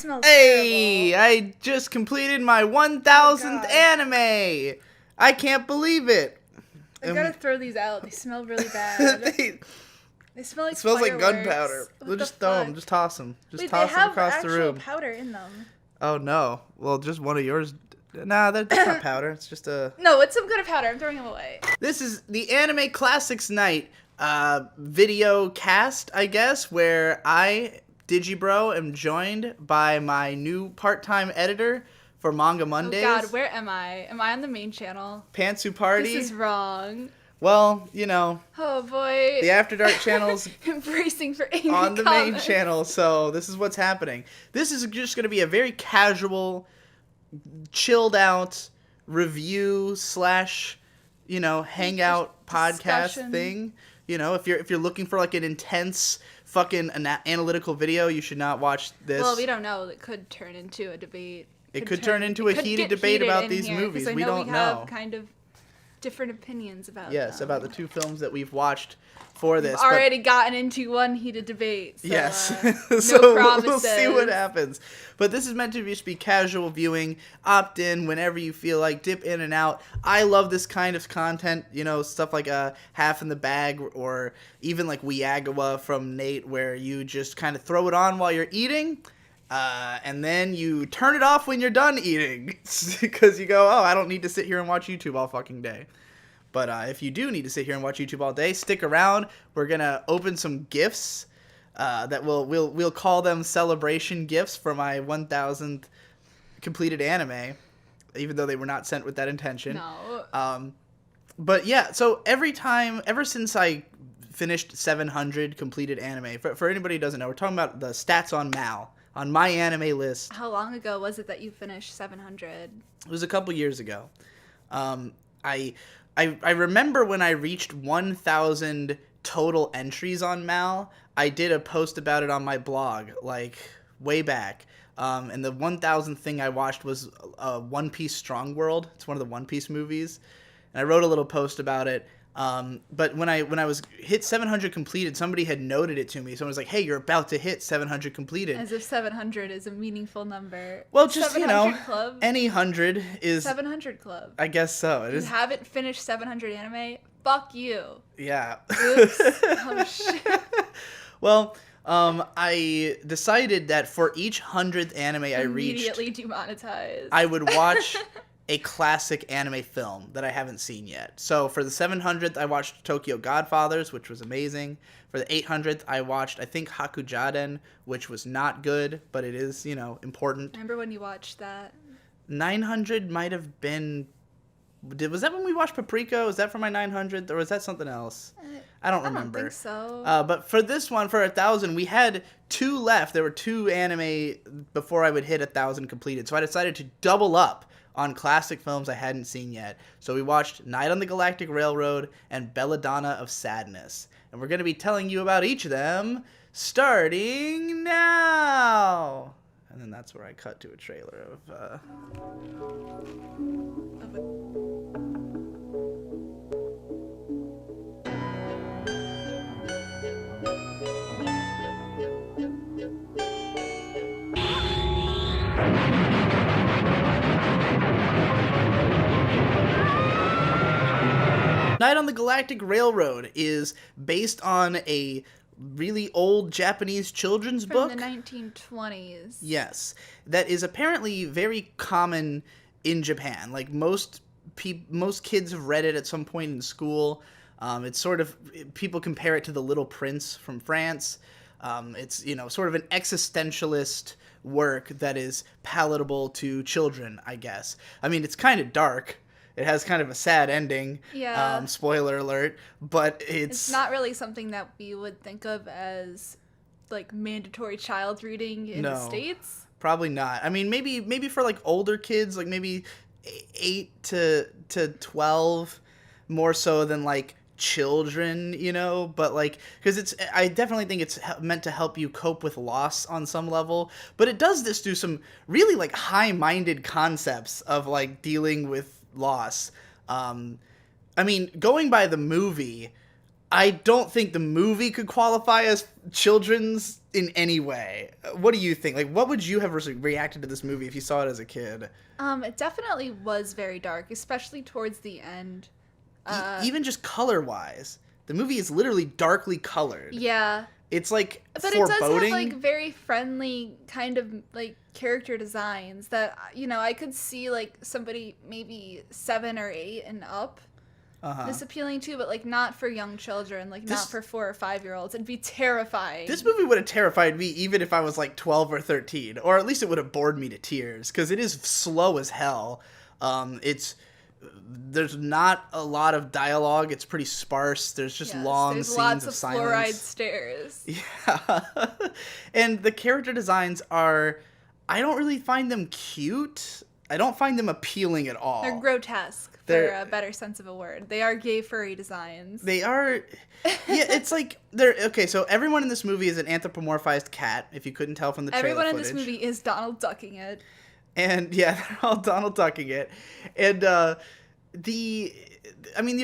smells Hey, terrible. I just completed my 1,000th God. anime. I can't believe it. I gotta throw these out. They smell really bad. They smell like It smells like fireworks. gunpowder. What We'll the just throw them. fuck? Just toss them. Just Wait, toss they them have across the actual room. powder in them. Oh no. Well, just one of yours. Nah, that's not powder. It's just a. No, it's some kind of powder. I'm throwing them away. This is the Anime Classics Night video cast, I guess, where I, Digi Bro, am joined by my new part-time editor for Manga Mondays. Oh God, where am I? Am I on the main channel? Pantsu Party. This is wrong. Well, you know, Oh boy. the After Dark channel's Embracing for angry on the main comments. channel, so this is what's happening. This is just going to be a very casual, chilled out review slash, you know, hangout podcast Discussion. thing. You know, if you're looking for like an intense fucking analytical video, you should not watch this. Well, we don't know. It could turn into a debate. It could turn into a it could heated get debate about in these here, movies. 'cause I We know don't we know. have kind of different opinions about Yes, them. about the two films that we've watched for this. We've but- already gotten into one heated debate. So, Yes. no So promises. we'll see what happens. But this is meant to just be casual viewing. Opt in whenever you feel like. Dip in and out. I love this kind of content. You know, stuff like Half in the Bag or even like Weagawa from Nate, where you just kind of throw it on while you're eating. And then you turn it off when you're done eating. Because you go, oh, I don't need to sit here and watch YouTube all fucking day. But if you do need to sit here and watch YouTube all day, stick around. We're gonna open some gifts that we'll call them celebration gifts for my 1,000th completed anime, even though they were not sent with that intention. No. But yeah, so ever since I finished 700 completed anime, for anybody who doesn't know, we're talking about the stats on Mal, on my anime list. How long ago was it that you finished 700? It was a couple years ago. I remember when I reached 1,000 total entries on Mal, I did a post about it on my blog, like, way back. And the 1,000th thing I watched was One Piece Strong World. It's one of the One Piece movies. And I wrote a little post about it. But when I was hit 700 completed, somebody had noted it to me. Someone was like, hey, you're about to hit 700 completed. As if 700 is a meaningful number. Well, just, you know, 700 Club? any 100 is... 700 Club. I guess so. It You is. haven't finished 700 anime? Fuck you. Yeah. Oops. Oh, shit. Well, I decided that for each 100th anime I reached, Immediately demonetized. I would watch a classic anime film that I haven't seen yet. So for the 700th, I watched Tokyo Godfathers, which was amazing. For the 800th, I watched, I think, Hakujaden, which was not good, but it is, you know, important. Remember when you watched that? 900 might have been... Was that when we watched Paprika? Was that for my 900th, or was that something else? I don't remember. I don't think so. But for this one, for 1,000, we had 2 left. There were 2 anime before I would hit 1,000 completed. So I decided to double up on classic films I hadn't seen yet. So we watched Night on the Galactic Railroad and Belladonna of Sadness. And we're going to be telling you about each of them starting now. And then that's where I cut to a trailer of... Night on the Galactic Railroad is based on a really old Japanese children's book. From the 1920s. Yes. That is apparently very common in Japan. Like, most kids have read it at some point in school. It's sort of... People compare it to The Little Prince from France. It's, you know, sort of an existentialist work that is palatable to children, I guess. I mean, it's kind of dark. It has kind of a sad ending. Yeah. Spoiler alert. But It's not really something that we would think of as, like, mandatory child reading in the States. Probably not. I mean, maybe for, like, older kids, like, maybe 8 to 12, more so than, like, children, you know? But, like, because I definitely think it's meant to help you cope with loss on some level. But it does this through some really, like, high-minded concepts of, like, dealing with loss. I mean, going by the movie, I don't think the movie could qualify as children's in any way. What do you think? Like, what would you have reacted to this movie if you saw it as a kid? It definitely was very dark, especially towards the end. Even just color-wise. The movie is literally darkly colored. Yeah. It's like but foreboding. It does have like very friendly kind of like character designs that, you know, I could see like somebody maybe 7 or 8 and up this appealing to, but like not for young children, like not for 4 or 5-year-olds. It'd be terrifying. This movie would have terrified me even if I was like 12 or 13, or at least it would have bored me to tears because it is slow as hell. There's not a lot of dialogue. It's pretty sparse. There's just long scenes of silence. There's lots of fluoride stairs. Yeah. And the character designs are, I don't really find them cute. I don't find them appealing at all. They're grotesque, for a better sense of a word. They are gay furry designs. They are, yeah, it's like, okay, so everyone in this movie is an anthropomorphized cat, if you couldn't tell from the trailer footage. Everyone in this movie is Donald Ducking it. And, yeah, they're all Donald Ducking it. And, the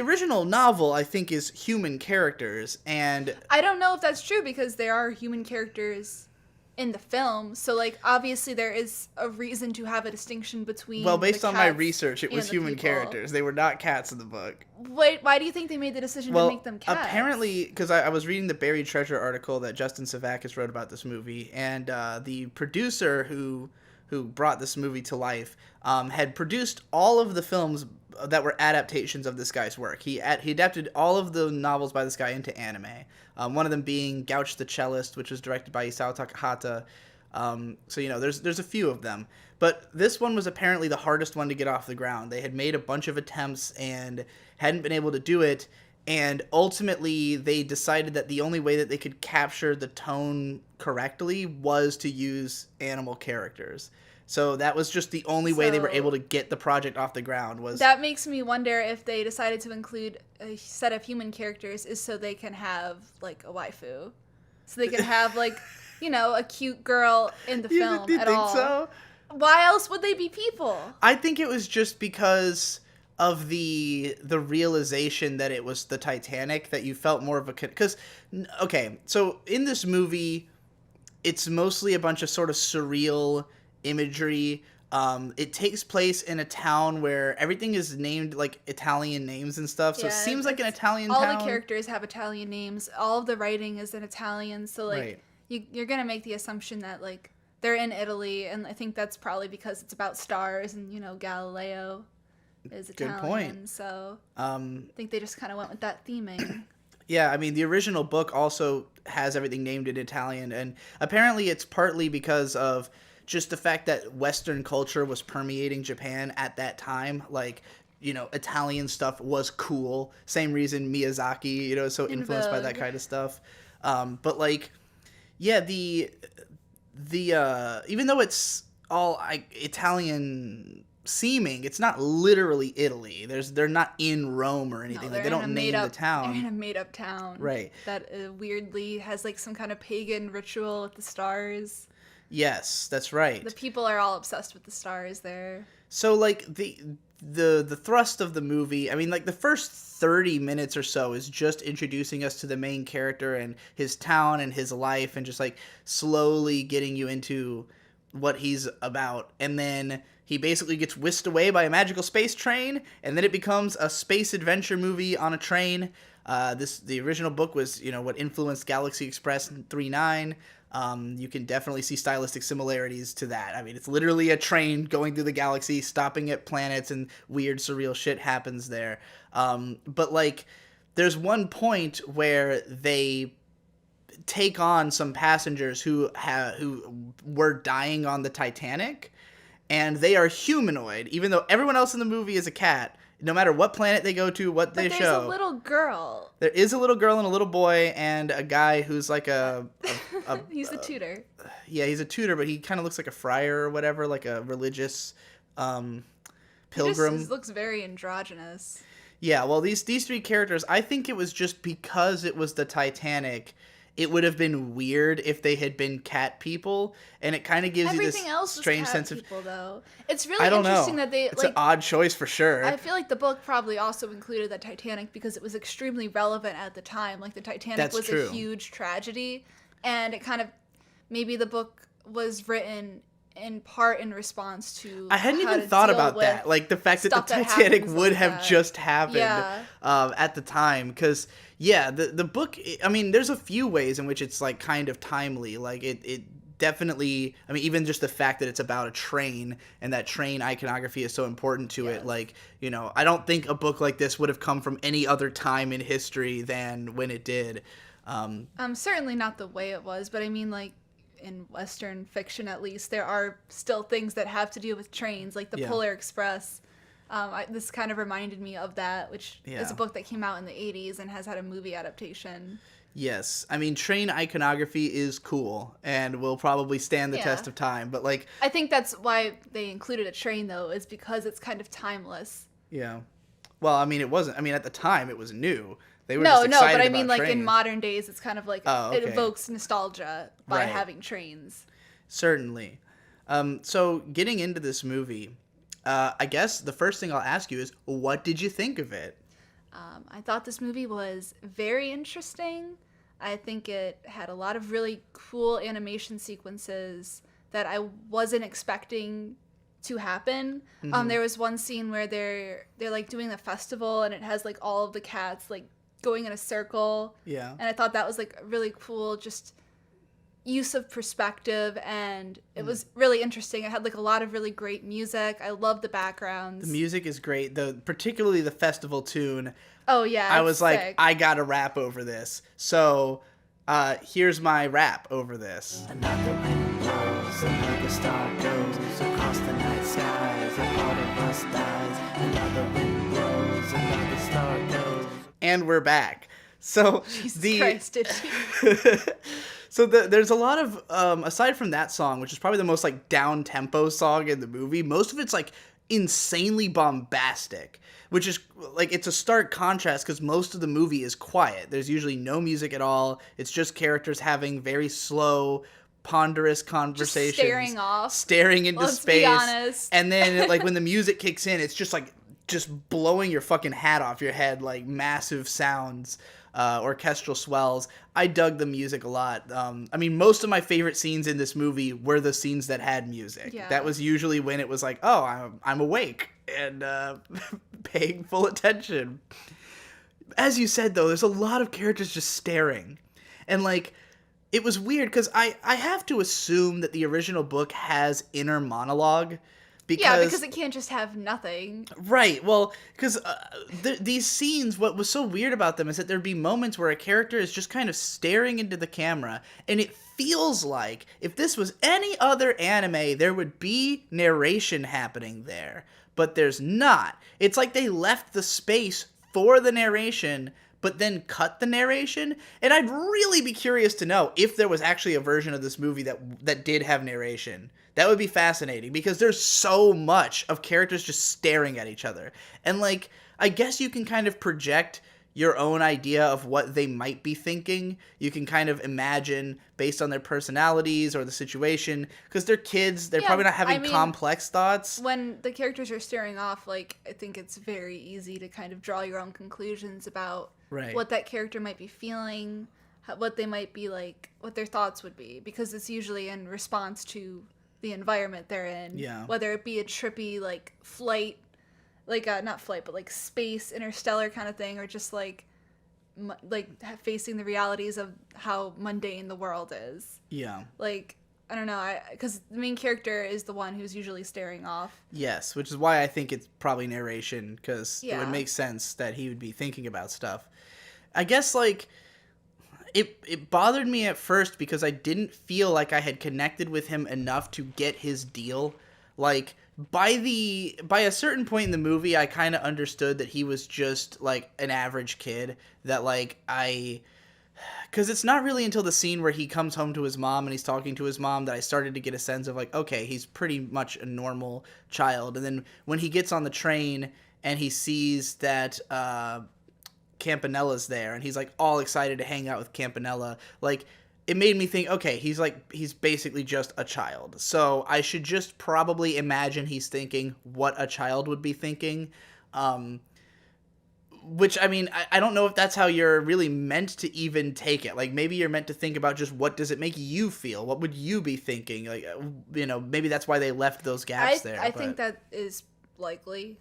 original novel, I think, is human characters, and... I don't know if that's true, because there are human characters in the film, so, like, obviously there is a reason to have a distinction between Well, based on my research, it was human people. characters. They were not cats in the book. Wait, why do you think they made the decision to make them cats? Apparently, because I was reading the Buried Treasure article that Justin Savakis wrote about this movie, and the producer who brought this movie to life had produced all of the films that were adaptations of this guy's work. He adapted all of the novels by this guy into anime. One of them being Gouch the Cellist, which was directed by Isao Takahata. So, you know, there's a few of them. But this one was apparently the hardest one to get off the ground. They had made a bunch of attempts and hadn't been able to do it. And ultimately, they decided that the only way that they could capture the tone correctly was to use animal characters. So that was just the only way they were able to get the project off the ground. That makes me wonder if they decided to include a set of human characters is so they can have, like, a waifu. So they can have, like, you know, a cute girl in the film you at think all. So? Why else would they be people? I think it was just because of the realization that it was the Titanic that you felt more of a... Because, okay, so in this movie, it's mostly a bunch of sort of surreal imagery. It takes place in a town where everything is named like Italian names and stuff, so it seems like an Italian town. All the characters have Italian names. All of the writing is in Italian, so like you're gonna make the assumption that like they're in Italy, and I think that's probably because it's about stars, and you know Galileo is Italian. Good point. So I think they just kind of went with that theming. Yeah, I mean, the original book also has everything named in Italian, and apparently it's partly because of just the fact that Western culture was permeating Japan at that time. Like, you know, Italian stuff was cool. Same reason Miyazaki, you know, is so influenced by that kind of stuff. But, like, yeah, the even though it's all Italian seeming, it's not literally Italy. They're not in Rome or anything. Like, they don't name the town. They're in a made-up town. Right. That weirdly has, like, some kind of pagan ritual with the stars. Yes, that's right. The people are all obsessed with the stars there. So, like, the thrust of the movie, I mean, like, the first 30 minutes or so is just introducing us to the main character and his town and his life and just, like, slowly getting you into what he's about. And then he basically gets whisked away by a magical space train, and then it becomes a space adventure movie on a train. The original book was, you know, what influenced Galaxy Express 39. You can definitely see stylistic similarities to that. I mean, it's literally a train going through the galaxy, stopping at planets, and weird, surreal shit happens there. But, like, there's one point where they take on some passengers who were dying on the Titanic, and they are humanoid, even though everyone else in the movie is a cat. No matter what planet they go to, what they show. But there's a little girl. There is a little girl and a little boy and a guy who's like he's the tutor. Yeah, he's a tutor, but he kind of looks like a friar or whatever, like a religious pilgrim. He just looks very androgynous. Yeah, well, these three characters, I think it was just because it was the Titanic, it would have been weird if they had been cat people, and it kind of gives Everything you this else was strange cat sense of people, though. It's really I don't interesting know. that they It's an odd choice for sure. I feel like the book probably also included the Titanic because it was extremely relevant at the time. Like the Titanic That's was true. a huge tragedy, and it kind of maybe the book was written in part in response to I hadn't how even to thought deal about with that. Like the fact that the stuff that Titanic happens would like have that. just happened Yeah. at the time. Because, yeah, the book, I mean, there's a few ways in which it's like kind of timely. Like it definitely, I mean, even just the fact that it's about a train and that train iconography is so important to it. Like, you know, I don't think a book like this would have come from any other time in history than when it did. Certainly not the way it was, but I mean, like, in Western fiction at least, there are still things that have to do with trains, like the Polar Express. This kind of reminded me of that, which is a book that came out in the 80s and has had a movie adaptation. Yes. I mean, train iconography is cool and will probably stand the test of time, but like... I think that's why they included a train, though, is because it's kind of timeless. Yeah. Well, I mean, it wasn't. I mean, at the time, it was new. They were No, just excited but I mean, about like, in trains. modern days, it's kind of like, it evokes nostalgia by Right. having trains. Certainly. So, getting into this movie, I guess the first thing I'll ask you is, what did you think of it? I thought this movie was very interesting. I think it had a lot of really cool animation sequences that I wasn't expecting to happen. There was one scene where they're like doing the festival, and it has like all of the cats like going in a circle. Yeah. And I thought that was like really cool, just use of perspective, and it was really interesting. It had like a lot of really great music. I love the backgrounds. The music is great, particularly the festival tune. Oh yeah, I was like, sick. I gotta rap over this. So, here's my rap over this. Another wind blows, another star goes across the night skies, a part of us dies. Another wind blows, another star goes. And we're back. So Jesus Christ, did you? So there's a lot of aside from that song, which is probably the most like down tempo song in the movie, most of it's like insanely bombastic, which is like it's a stark contrast because most of the movie is quiet. There's usually no music at all. It's just characters having very slow, ponderous conversations, Just staring into Let's space. be honest. And then like when the music kicks in, it's just like blowing your fucking hat off your head, like massive sounds. Orchestral swells. I dug the music a lot. I mean, most of my favorite scenes in this movie were the scenes that had music. Yeah. That was usually when it was like, oh, I'm awake and paying full attention. As you said, though, there's a lot of characters just staring. And, like, it was weird because I have to assume that the original book has inner monologue. Because it can't just have nothing. Right. Well, because these scenes, what was so weird about them is that there'd be moments where a character is just kind of staring into the camera, and it feels like if this was any other anime, there would be narration happening there. But there's not. It's like they left the space for the narration, but then cut the narration. And I'd really be curious to know if there was actually a version of this movie that did have narration. That would be fascinating because there's so much of characters just staring at each other. And, like, I guess you can kind of project your own idea of what they might be thinking. You can kind of imagine based on their personalities or the situation. Because they're kids, they're probably not having complex thoughts. When the characters are staring off, like, I think it's very easy to kind of draw your own conclusions about what that character might be feeling, what they might be like, what their thoughts would be. Because it's usually in response to the environment they're in, whether it be a trippy like flight, like not flight but like space interstellar kind of thing, or just like facing the realities of how mundane the world is. Like, I don't know, because the main character is the one who's usually staring off. Yes, which is why I think it's probably narration, because it would make sense that he would be thinking about stuff. I guess, like, It bothered me at first because I didn't feel like I had connected with him enough to get his deal. Like, by a certain point in the movie, I kind of understood that he was just, like, an average kid. That, like, because it's not really until the scene where he comes home to his mom and he's talking to his mom that I started to get a sense of, like, okay, he's pretty much a normal child. And then when he gets on the train and he sees that Campanella's there, and he's like all excited to hang out with Campanella. Like, it made me think, okay, he's basically just a child. So I should just probably imagine he's thinking what a child would be thinking. Which, I mean, I don't know if that's how you're really meant to even take it. Like, maybe you're meant to think about just what does it make you feel? What would you be thinking? Like, you know, maybe that's why they left those gaps there. I think that is likely.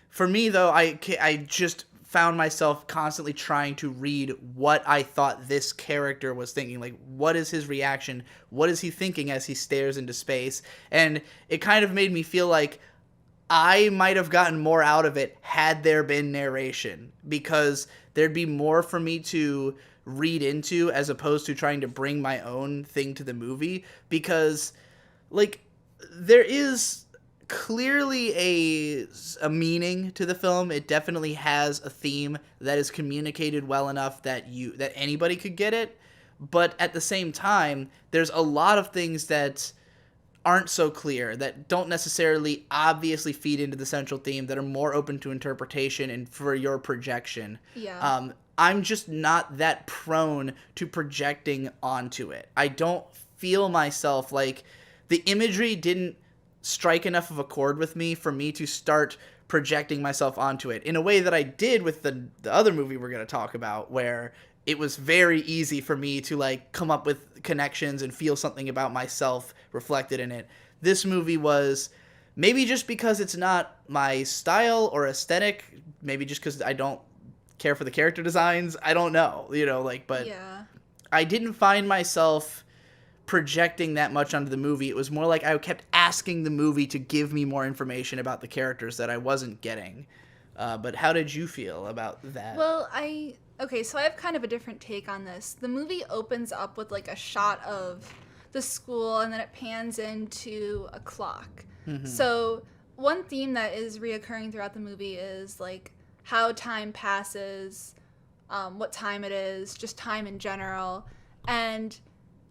For me, though, I just found myself constantly trying to read what I thought this character was thinking. Like, what is his reaction? What is he thinking as he stares into space? And it kind of made me feel like I might have gotten more out of it had there been narration, because there'd be more for me to read into as opposed to trying to bring my own thing to the movie, because, like, there is clearly a meaning to the film. It definitely has a theme that is communicated well enough that anybody could get it, but at the same time, there's a lot of things that aren't so clear, that don't necessarily obviously feed into the central theme, that are more open to interpretation and for your projection. Yeah. I'm just not that prone to projecting onto it. I don't feel myself, like, the imagery didn't strike enough of a chord with me for me to start projecting myself onto it in a way that I did with the other movie we're going to talk about, where it was very easy for me to, like, come up with connections and feel something about myself reflected in it. This movie was, maybe just because it's not my style or aesthetic, maybe just because I don't care for the character designs, I don't know, you know, like, but yeah. I didn't find myself projecting that much onto the movie. It was more like I kept asking the movie to give me more information about the characters that I wasn't getting. But how did you feel about that? Well, okay, so I have kind of a different take on this. The movie opens up with, like, a shot of the school, and then it pans into a clock. Mm-hmm. So one theme that is reoccurring throughout the movie is, like, how time passes, what time it is, just time in general. And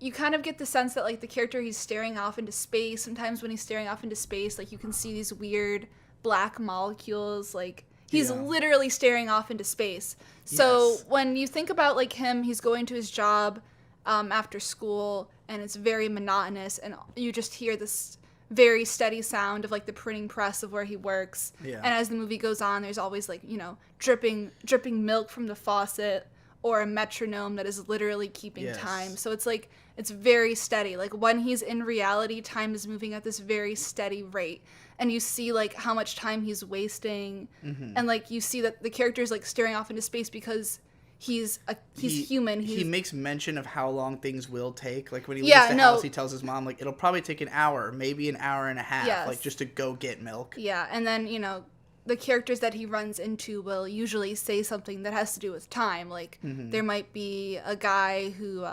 you kind of get the sense that, like, the character, he's staring off into space. Sometimes when he's staring off into space, like, you can see these weird black molecules, like, he's literally staring off into space. So when you think about, like, him, he's going to his job after school, and it's very monotonous, and you just hear this very steady sound of, like, the printing press of where he works. Yeah. And as the movie goes on, there's always, like, you know, dripping milk from the faucet, or a metronome that is literally keeping time. So it's, like, it's very steady. Like, when he's in reality, time is moving at this very steady rate. And you see, like, how much time he's wasting. Mm-hmm. And, like, you see that the character's, like, staring off into space because he's human. He makes mention of how long things will take. Like, when he leaves the house, he tells his mom, like, it'll probably take an hour, maybe an hour and a half, like, just to go get milk. Yeah, and then, you know, the characters that he runs into will usually say something that has to do with time. Like, there might be a guy who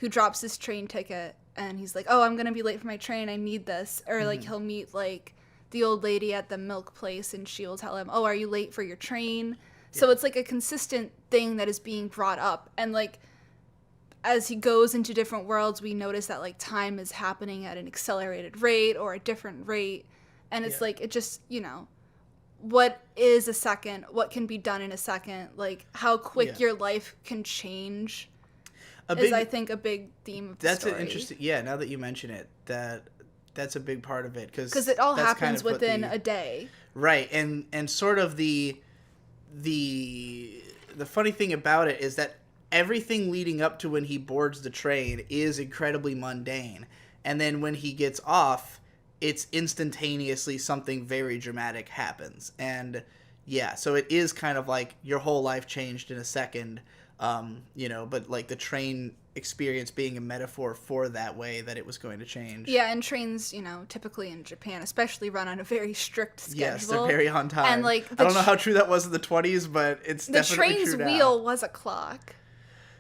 drops his train ticket, and he's like, oh, I'm going to be late for my train, I need this. Or, like, he'll meet, like, the old lady at the milk place, and she'll tell him, oh, are you late for your train? Yeah. So it's, like, a consistent thing that is being brought up. And, like, as he goes into different worlds, we notice that, like, time is happening at an accelerated rate or a different rate. And it's, like, it just, you know, what is a second? What can be done in a second? Like, how quick your life can change is, I think, a big theme of the story. That's an interesting... Yeah, now that you mention it, that's a big part of it. Because it all happens kind of within a day. Right, and sort of the funny thing about it is that everything leading up to when he boards the train is incredibly mundane. And then when he gets off, it's instantaneously something very dramatic happens. And yeah, so it is kind of like your whole life changed in a second, you know, but like the train experience being a metaphor for that way that it was going to change. Yeah, and trains, you know, typically in Japan especially run on a very strict schedule. Yes, they're very on time. And like I don't know how true that was in the 20s, but it's definitely true now. The train's wheel was a clock.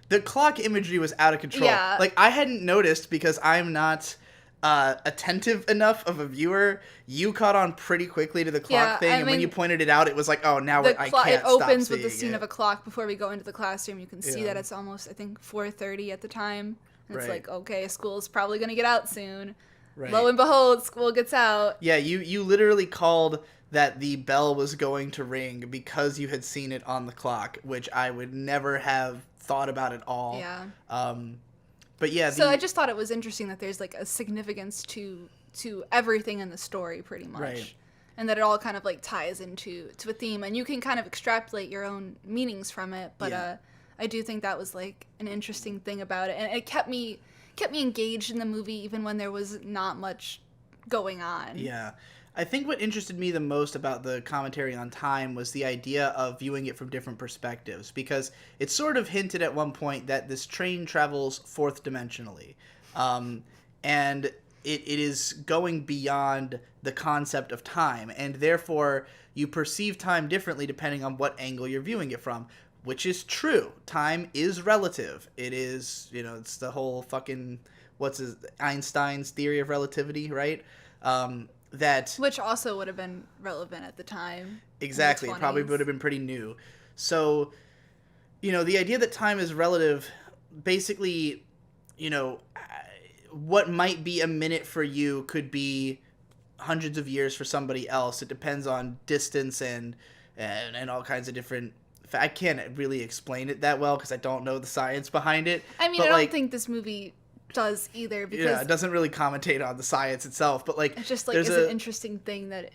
The clock imagery was out of control. Yeah. Like, I hadn't noticed because I'm not attentive enough of a viewer. You caught on pretty quickly to the clock thing, and when you pointed it out, it was like, oh, now I can't stop seeing it. It opens with the scene of a clock before we go into the classroom. You can see that it's almost, I think, 4:30 at the time. And it's like, okay, school's probably going to get out soon. Right. Lo and behold, school gets out. Yeah, you literally called that the bell was going to ring because you had seen it on the clock, which I would never have thought about at all. Yeah. But yeah. So I just thought it was interesting that there's like a significance to everything in the story, pretty much. Right. And that it all kind of like ties into a theme, and you can kind of extrapolate your own meanings from it. But I do think that was like an interesting thing about it, and it kept me engaged in the movie even when there was not much going on. Yeah. I think what interested me the most about the commentary on time was the idea of viewing it from different perspectives, because it's sort of hinted at one point that this train travels fourth dimensionally. And it is going beyond the concept of time, and therefore you perceive time differently depending on what angle you're viewing it from, which is true. Time is relative. It is, it's the whole fucking, Einstein's theory of relativity, right? Which also would have been relevant at the time. Exactly. It probably would have been pretty new. So, the idea that time is relative, basically, what might be a minute for you could be hundreds of years for somebody else. It depends on distance and all kinds of different... I can't really explain it that well because I don't know the science behind it. I mean, I don't think this movie does either, because it doesn't really commentate on the science itself, but like it's just like it's an interesting thing that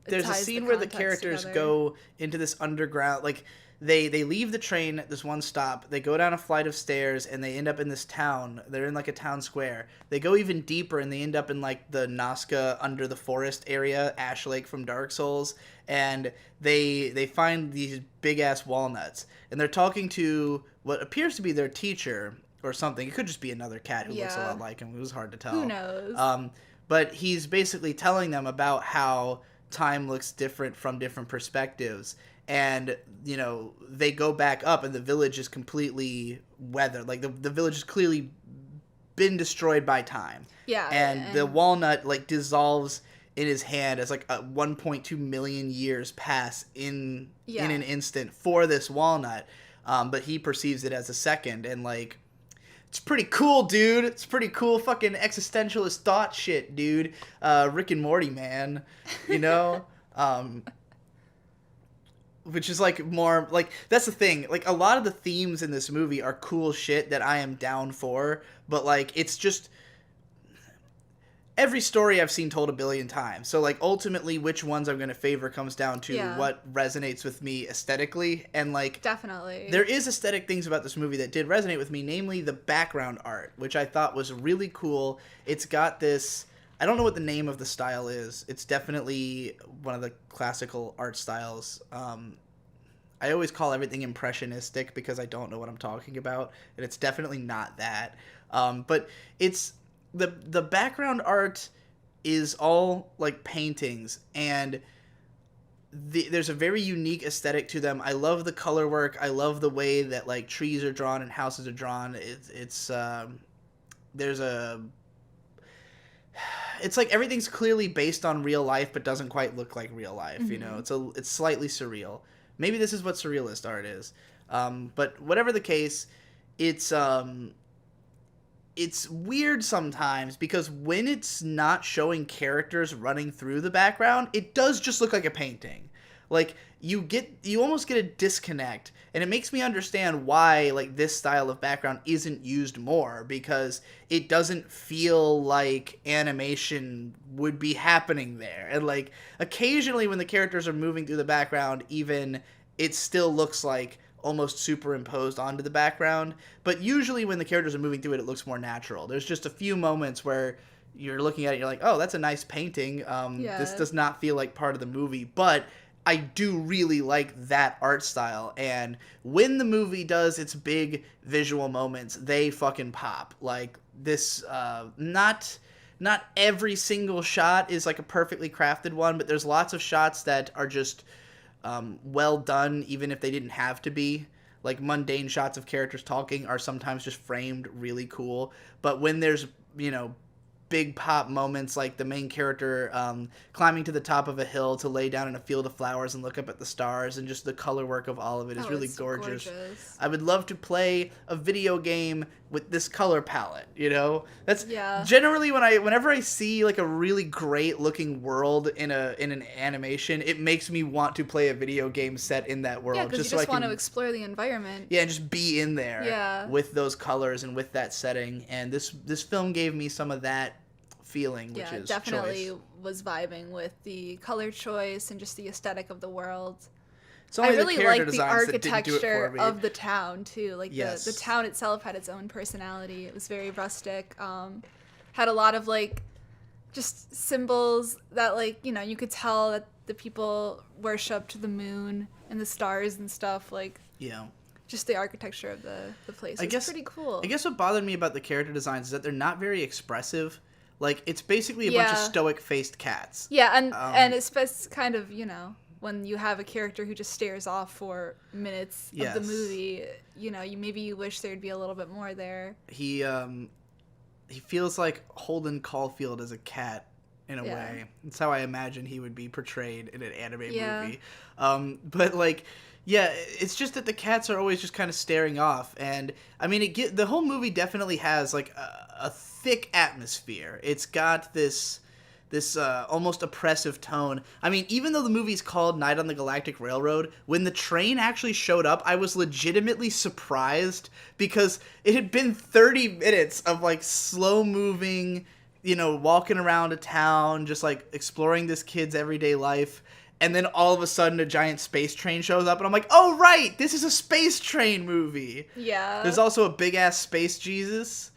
there's a scene where the characters go into this underground, like they leave the train at this one stop, they go down a flight of stairs, and they end up in this town. They're in like a town square. They go even deeper and they end up in like the Nazca under the forest area, Ash Lake from Dark Souls, and they find these big ass walnuts, and they're talking to what appears to be their teacher or something. It could just be another cat who looks a lot like him. It was hard to tell. Who knows? But he's basically telling them about how time looks different from different perspectives. And, they go back up and the village is completely weathered. Like, the village has clearly been destroyed by time. Yeah. And the walnut, like, dissolves in his hand as, like, 1.2 million years pass in an instant for this walnut. But he perceives it as a second. And, like... It's pretty cool, dude. It's pretty cool fucking existentialist thought shit, dude. Rick and Morty, man. Which is, like, more... Like, that's the thing. Like, a lot of the themes in this movie are cool shit that I am down for. But, like, it's just... Every story I've seen told a billion times. So, like, ultimately, which ones I'm going to favor comes down to what resonates with me aesthetically. And, like... Definitely. There is aesthetic things about this movie that did resonate with me, namely the background art, which I thought was really cool. It's got this... I don't know what the name of the style is. It's definitely one of the classical art styles. I always call everything impressionistic because I don't know what I'm talking about. And it's definitely not that. But it's... The background art is all, like, paintings, and there's a very unique aesthetic to them. I love the color work. I love the way that, like, trees are drawn and houses are drawn. It's like everything's clearly based on real life but doesn't quite look like real life, It's slightly surreal. Maybe this is what surrealist art is. But whatever the case, it's weird sometimes because when it's not showing characters running through the background, it does just look like a painting. Like, you almost get a disconnect, and it makes me understand why, like, this style of background isn't used more, because it doesn't feel like animation would be happening there. And, like, occasionally when the characters are moving through the background, even, it still looks like almost superimposed onto the background, but usually when the characters are moving through it, it looks more natural. There's just a few moments where you're looking at it, you're like, oh, that's a nice painting. This does not feel like part of the movie, but I do really like that art style, and when the movie does its big visual moments, they fucking pop. Like, this, not every single shot is like a perfectly crafted one, but there's lots of shots that are just well done, even if they didn't have to be. Like, mundane shots of characters talking are sometimes just framed really cool. But when there's, big pop moments, like the main character climbing to the top of a hill to lay down in a field of flowers and look up at the stars, and just the color work of all of it is really gorgeous. I would love to play a video game with this color palette, you know? That's generally whenever I see like a really great looking world in an animation, it makes me want to play a video game set in that world. Yeah, because you just want to explore the environment. Yeah, and just be in there with those colors and with that setting. And this film gave me some of that feeling, which is definitely choice. Was vibing with the color choice and just the aesthetic of the world. I really liked the architecture of the town too. Like the town itself had its own personality. It was very rustic. Had a lot of like just symbols that like, you know, you could tell that the people worshipped the moon and the stars and stuff. Like just the architecture of the place was pretty cool. I guess what bothered me about the character designs is that they're not very expressive. Like, it's basically a bunch of stoic-faced cats. Yeah, and it's kind of, you know, when you have a character who just stares off for minutes of the movie, you know, you wish there'd be a little bit more there. He feels like Holden Caulfield as a cat in a way. That's how I imagine he would be portrayed in an anime movie. But like, yeah, it's just that the cats are always just kind of staring off, and I mean, the whole movie definitely has like a thick atmosphere. It's got this almost oppressive tone. I mean, even though the movie's called Night on the Galactic Railroad, when the train actually showed up, I was legitimately surprised because it had been 30 minutes of like slow moving, you know, walking around a town, just like exploring this kid's everyday life. And then all of a sudden a giant space train shows up and I'm like, oh right, this is a space train movie. Yeah. There's also a big ass space Jesus.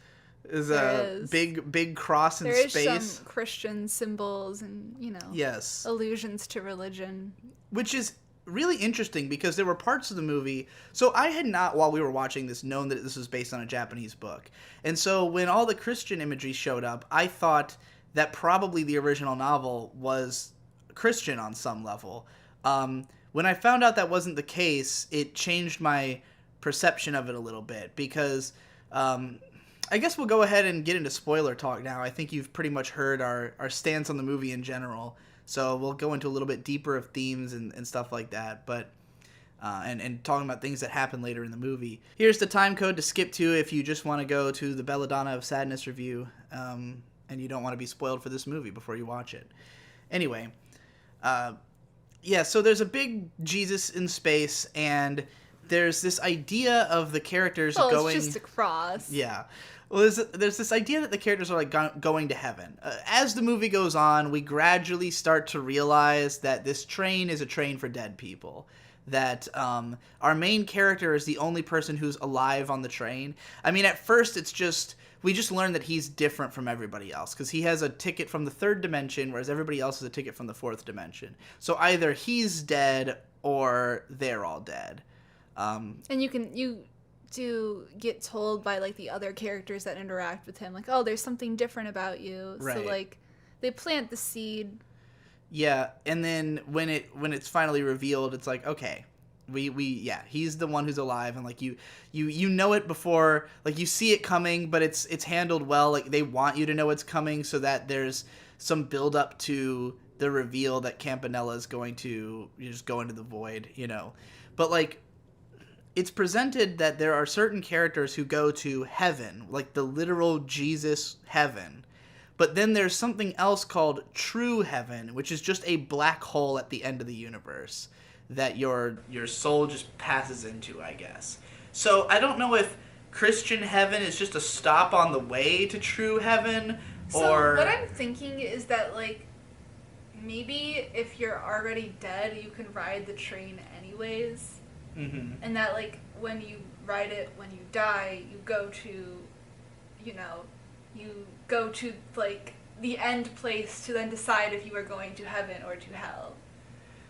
There's a big cross in space. There is some Christian symbols and, you know, allusions to religion. Which is really interesting because there were parts of the movie. So I had not, while we were watching this, known that this was based on a Japanese book. And so when all the Christian imagery showed up, I thought that probably the original novel was Christian on some level. When I found out that wasn't the case, it changed my perception of it a little bit because I guess we'll go ahead and get into spoiler talk now. I think you've pretty much heard our stance on the movie in general. So we'll go into a little bit deeper of themes and stuff like that. But and talking about things that happen later in the movie. Here's the time code to skip to if you just want to go to the Belladonna of Sadness review and you don't want to be spoiled for this movie before you watch it. Anyway, so there's a big Jesus in space, and there's this idea of the characters going... it's just a cross. Yeah. Well, there's this idea that the characters are like going to heaven. As the movie goes on, we gradually start to realize that this train is a train for dead people. That our main character is the only person who's alive on the train. I mean, at first we just learn that he's different from everybody else because he has a ticket from the third dimension, whereas everybody else has a ticket from the fourth dimension. So either he's dead or they're all dead. And you do get told by like the other characters that interact with him, like, oh, there's something different about you. Right. So like they plant the seed. Yeah, and then when it's finally revealed, it's like, okay, he's the one who's alive, and like you know it before, like you see it coming, but it's handled well. Like they want you to know it's coming so that there's some build up to the reveal that Campanella is going to just go into the void, you know. But like it's presented that there are certain characters who go to heaven, like the literal Jesus heaven. But then there's something else called true heaven, which is just a black hole at the end of the universe that your soul just passes into, I guess. So I don't know if Christian heaven is just a stop on the way to true heaven, or... So what I'm thinking is that, like, maybe if you're already dead, you can ride the train anyways. Mm-hmm. And that, like, when you ride it, when you die, you go to, like, the end place to then decide if you are going to heaven or to hell.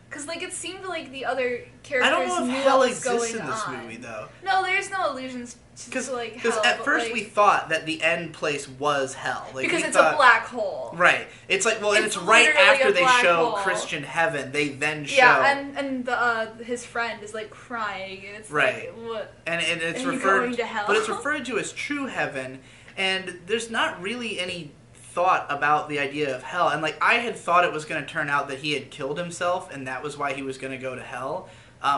Because, like, it seemed like the other characters I don't know if hell exists in this movie, though. No, there's no allusions to like, hell. Because at first we thought that the end place was hell. Like, because it's a black hole. Right. It's like, well, and it's right after they show Christian heaven, they then show... Yeah, and his friend is, like, crying, and it's right. like, what? And it's referred... going to hell? But it's referred to as true heaven, and there's not really any thought about the idea of hell, and like I had thought it was going to turn out that he had killed himself, and that was why he was going to go to hell.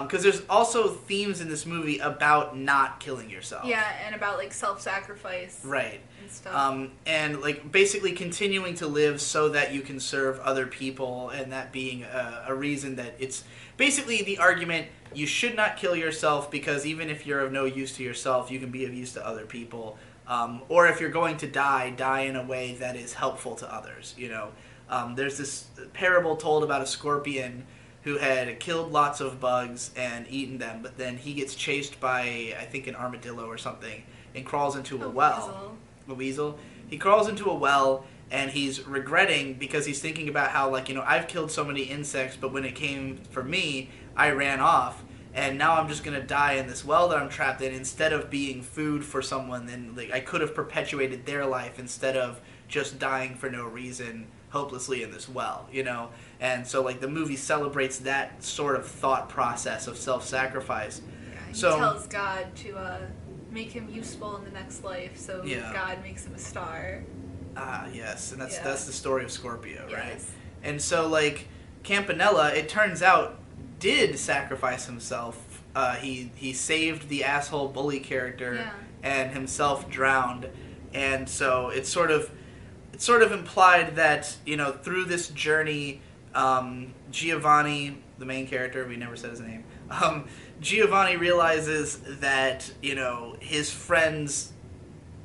Because there's also themes in this movie about not killing yourself. Yeah, and about like self-sacrifice. Right. And stuff. And like basically continuing to live so that you can serve other people, and that being a reason that it's basically the argument you should not kill yourself, because even if you're of no use to yourself, you can be of use to other people. Or if you're going to die in a way that is helpful to others. You know, there's this parable told about a scorpion who had killed lots of bugs and eaten them, but then he gets chased by, I think, an armadillo or something, and crawls into a well. A weasel. He crawls into a well, and he's regretting because he's thinking about how, like, you know, I've killed so many insects, but when it came for me, I ran off, and now I'm just gonna die in this well that I'm trapped in instead of being food for someone. Then, like, I could have perpetuated their life instead of just dying for no reason hopelessly in this well, you know? And so, like, the movie celebrates that sort of thought process of self-sacrifice. Yeah, he tells God to make him useful in the next life, so God makes him a star. Ah, yes, and that's the story of Scorpio, right? Yes. And so, like, Campanella, it turns out, did sacrifice himself. He saved the asshole bully character, and himself drowned. And so it's sort of implied that, you know, through this journey, Giovanni, the main character, we never said his name, Giovanni realizes that, you know, his friend's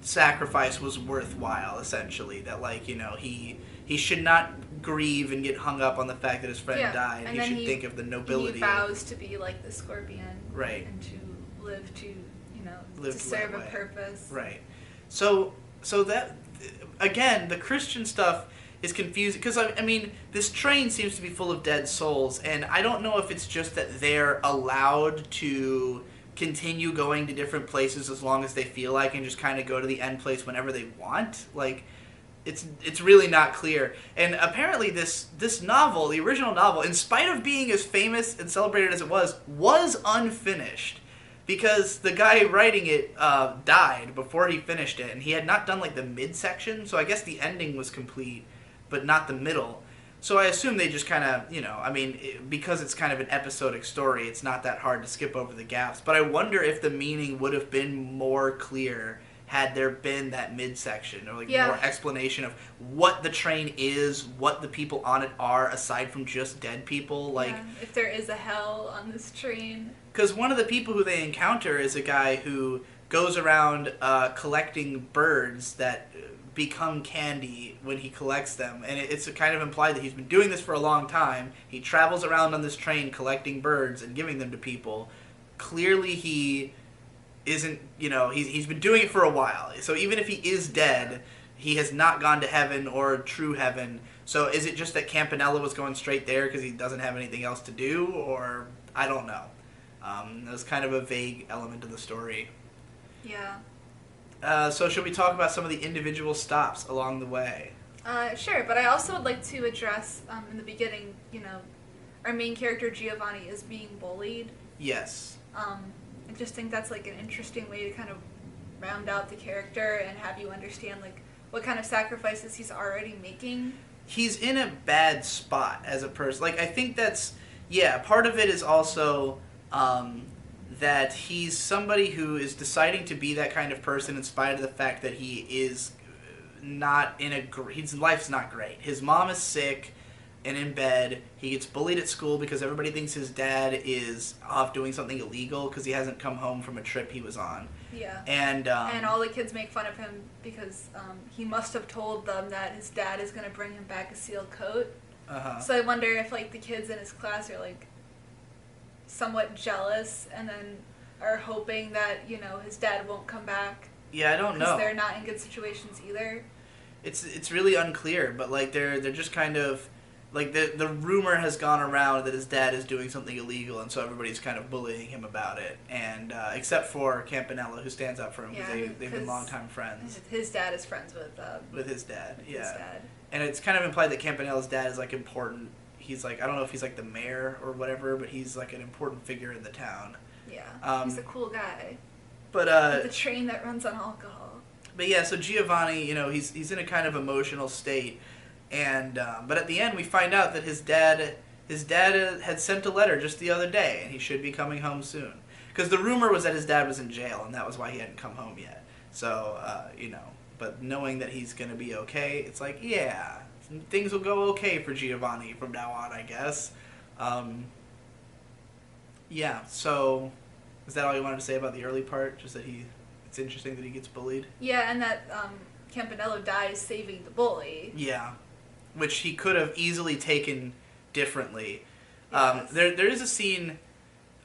sacrifice was worthwhile, essentially. That, like, you know, he should not grieve and get hung up on the fact that his friend died. And he should think of the nobility. He vows to be like the scorpion. Right. And to live to, you know, live to serve a purpose. Right. So that, again, the Christian stuff is confusing, because, I mean, this train seems to be full of dead souls, and I don't know if it's just that they're allowed to continue going to different places as long as they feel like, and just kind of go to the end place whenever they want. Like, it's really not clear. And apparently this novel, the original novel, in spite of being as famous and celebrated as it was unfinished. Because the guy writing it died before he finished it, and he had not done, like, the midsection, so I guess the ending was complete, but not the middle. So I assume they just kind of, you know, I mean, because it's kind of an episodic story, it's not that hard to skip over the gaps. But I wonder if the meaning would have been more clear had there been that midsection, or, like, more explanation of what the train is, what the people on it are, aside from just dead people. Like, if there is a hell on this train. Because one of the people who they encounter is a guy who goes around collecting birds that become candy when he collects them. And it's kind of implied that he's been doing this for a long time. He travels around on this train collecting birds and giving them to people. Clearly he isn't, you know, he's been doing it for a while. So even if he is dead, he has not gone to heaven or true heaven. So is it just that Campanella was going straight there because he doesn't have anything else to do? Or I don't know. That was kind of a vague element of the story. Yeah. So should we talk about some of the individual stops along the way? Sure, but I also would like to address, in the beginning, you know, our main character Giovanni is being bullied. Yes. I just think that's, like, an interesting way to kind of round out the character and have you understand, like, what kind of sacrifices he's already making. He's in a bad spot as a person. Like, I think that's, part of it is also that he's somebody who is deciding to be that kind of person in spite of the fact that he is not in his life's not great. His mom is sick and in bed. He gets bullied at school because everybody thinks his dad is off doing something illegal because he hasn't come home from a trip he was on. Yeah. And all the kids make fun of him because he must have told them that his dad is going to bring him back a sealed coat. Uh-huh. So I wonder if, like, the kids in his class are, like, somewhat jealous and then are hoping that, you know, his dad won't come back. Yeah, I don't know. Because they're not in good situations either. It's really unclear, but, like, they're just kind of, like, the rumor has gone around that his dad is doing something illegal, and so everybody's kind of bullying him about it. And except for Campanella, who stands up for him because they've been longtime friends. His dad is friends with his dad. Yeah. His dad. And it's kind of implied that Campanella's dad is, like, important. He's, like, I don't know if he's, like, the mayor or whatever, but he's, like, an important figure in the town. Yeah. He's a cool guy. But with the train that runs on alcohol. But yeah, so Giovanni, he's in a kind of emotional state, and but at the end we find out that his dad had sent a letter just the other day, and he should be coming home soon. Because the rumor was that his dad was in jail, and that was why he hadn't come home yet. So but knowing that he's gonna be okay, it's like, yeah, things will go okay for Giovanni from now on, I guess. Yeah. So is that all you wanted to say about the early part? Just that it's interesting that he gets bullied? Yeah, and that Campanello dies saving the bully. Yeah. Which he could have easily taken differently. Yes. There is a scene,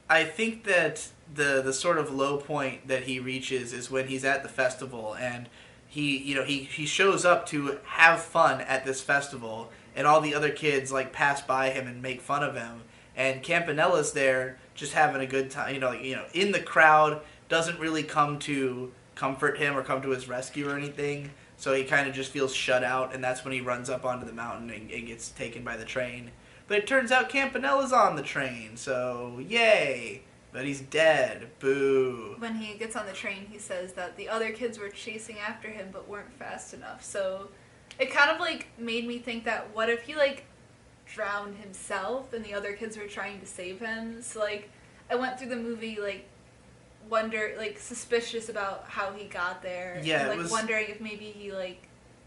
I think that the sort of low point that he reaches is when he's at the festival, and he shows up to have fun at this festival, and all the other kids like pass by him and make fun of him, and Campanella's there just having a good time, in the crowd, doesn't really come to comfort him or come to his rescue or anything. So he kind of just feels shut out, and that's when he runs up onto the mountain and gets taken by the train. But it turns out Campanella's on the train, so yay! But he's dead. Boo. When he gets on the train, he says that the other kids were chasing after him but weren't fast enough. So it kind of like made me think that what if he like drowned himself and the other kids were trying to save him? So like I went through the movie suspicious about how he got there. Yeah, and wondering if maybe he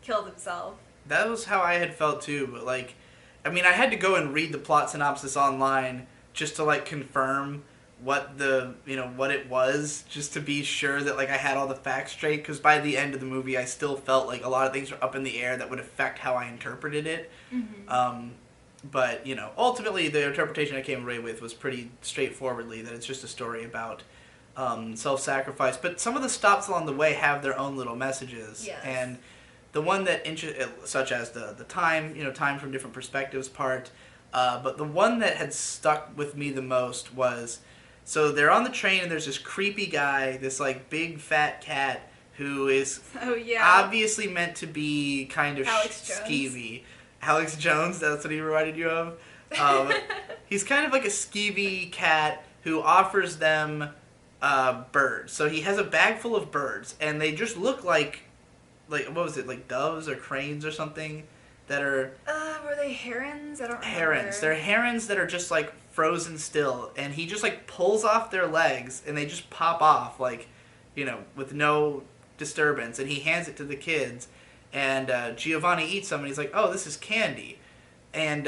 killed himself. That was how I had felt too, but I had to go and read the plot synopsis online just to confirm what what it was, just to be sure that I had all the facts straight, because by the end of the movie I still felt like a lot of things were up in the air that would affect how I interpreted it. Mm-hmm. But ultimately the interpretation I came away with was pretty straightforwardly that it's just a story about self-sacrifice, but some of the stops along the way have their own little messages. Yes. And the one that such as the time time from different perspectives part, but the one that had stuck with me the most was, so they're on the train and there's this creepy guy, this big fat cat who is obviously meant to be kind of skeevy. Alex Jones, that's what he reminded you of. He's kind of like a skeevy cat who offers them birds. So he has a bag full of birds, and they just look like what was it, like doves or cranes or something that are... were they herons? I don't remember. Herons. They're herons that are just frozen still, and he just pulls off their legs, and they just pop off with no disturbance, and he hands it to the kids, and Giovanni eats some, and he's like, oh, this is candy. And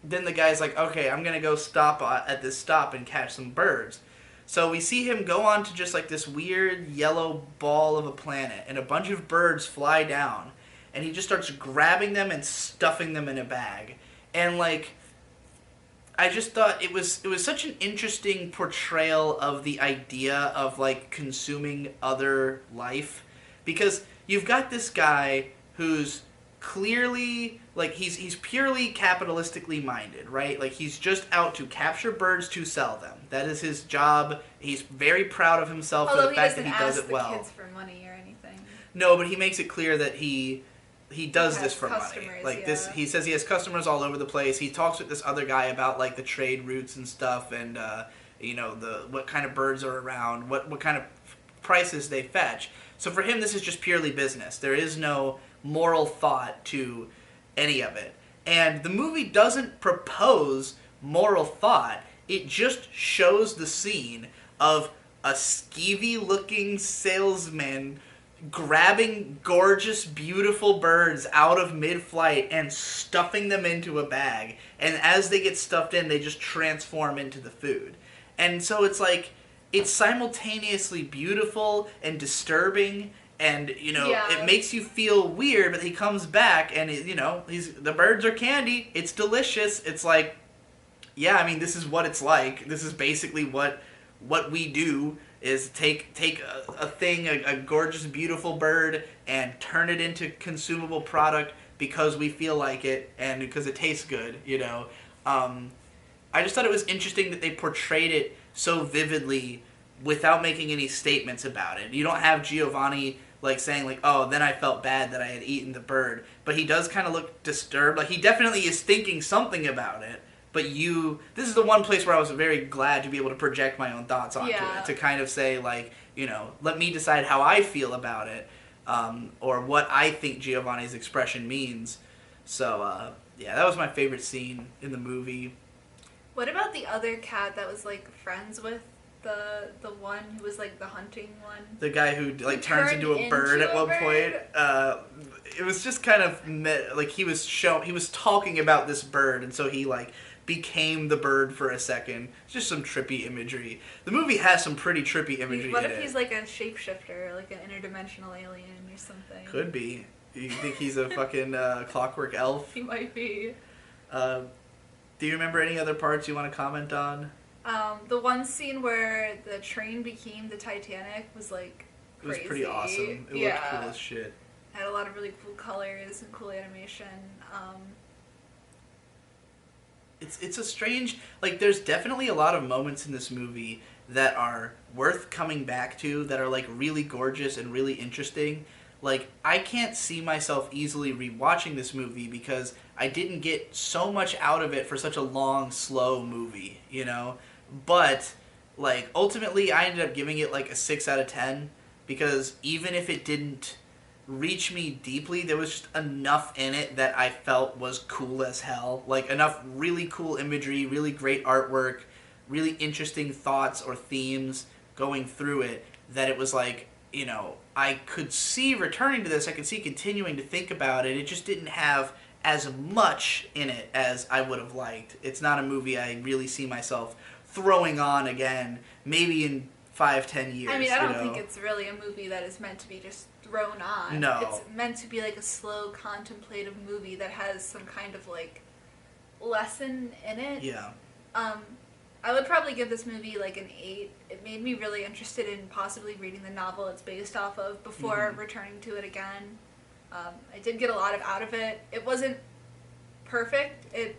then the guy's like, okay, I'm gonna go stop at this stop and catch some birds. So we see him go on to just this weird yellow ball of a planet, and a bunch of birds fly down, and he just starts grabbing them and stuffing them in a bag. And I just thought it was such an interesting portrayal of the idea of consuming other life, because you've got this guy who's clearly he's purely capitalistically minded, right? He's just out to capture birds to sell them. That is his job. He's very proud of himself for the fact that he does it well. Although he doesn't ask the kids for money or anything. No, but he makes it clear that he does this for money. This, he says he has customers all over the place. He talks with this other guy about the trade routes and stuff, and what kind of birds are around, what kind of prices they fetch. So for him, this is just purely business. There is no moral thought to any of it. And the movie doesn't propose moral thought. It just shows the scene of a skeevy-looking salesman grabbing gorgeous, beautiful birds out of mid-flight and stuffing them into a bag. And as they get stuffed in, they just transform into the food. And so it's it's simultaneously beautiful and disturbing, and it makes you feel weird. But he comes back, and the birds are candy. It's delicious. It's this is what it's like. This is basically what we do, is take a thing, a gorgeous, beautiful bird, and turn it into consumable product because we feel like it and because it tastes good. I just thought it was interesting that they portrayed it so vividly without making any statements about it. You don't have Giovanni saying oh, then I felt bad that I had eaten the bird, but he does kind of look disturbed. He definitely is thinking something about it, but this is the one place where I was very glad to be able to project my own thoughts onto it, to kind of say let me decide how I feel about it, or what I think Giovanni's expression means. So, yeah, that was my favorite scene in the movie. What about the other cat that was, like, friends with the one who was, like, the hunting one? The guy who, like, turns into a bird at one point. It was just kind of, like, he was talking about this bird, and so he, like, became the bird for a second. It's just some trippy imagery. The movie has some pretty trippy imagery in it. What if he's, like, a shapeshifter, like an interdimensional alien or something? Could be. You think he's a fucking clockwork elf? He might be. Do you remember any other parts you want to comment on? The one scene where the train became the Titanic was, like, crazy. It was pretty awesome. It looked cool as shit. Had a lot of really cool colors and cool animation. It's a strange... Like, there's definitely a lot of moments in this movie that are worth coming back to, that are, like, really gorgeous and really interesting. Like, I can't see myself easily rewatching this movie because I didn't get so much out of it for such a long, slow movie, But, like, ultimately, I ended up giving it, like, a 6 out of 10 because even if it didn't reach me deeply, there was just enough in it that I felt was cool as hell. Like, enough really cool imagery, really great artwork, really interesting thoughts or themes going through it that it was like, I could see returning to this, I could see continuing to think about it. It just didn't have as much in it as I would have liked. It's not a movie I really see myself throwing on again, maybe in 5-10 years. I mean, I don't think it's really a movie that is meant to be just thrown on. No. It's meant to be like a slow, contemplative movie that has some kind of, like, lesson in it. Yeah. I would probably give this movie, like, an 8. It made me really interested in possibly reading the novel it's based off of before returning to it again. I did get a lot out of it. It wasn't perfect. It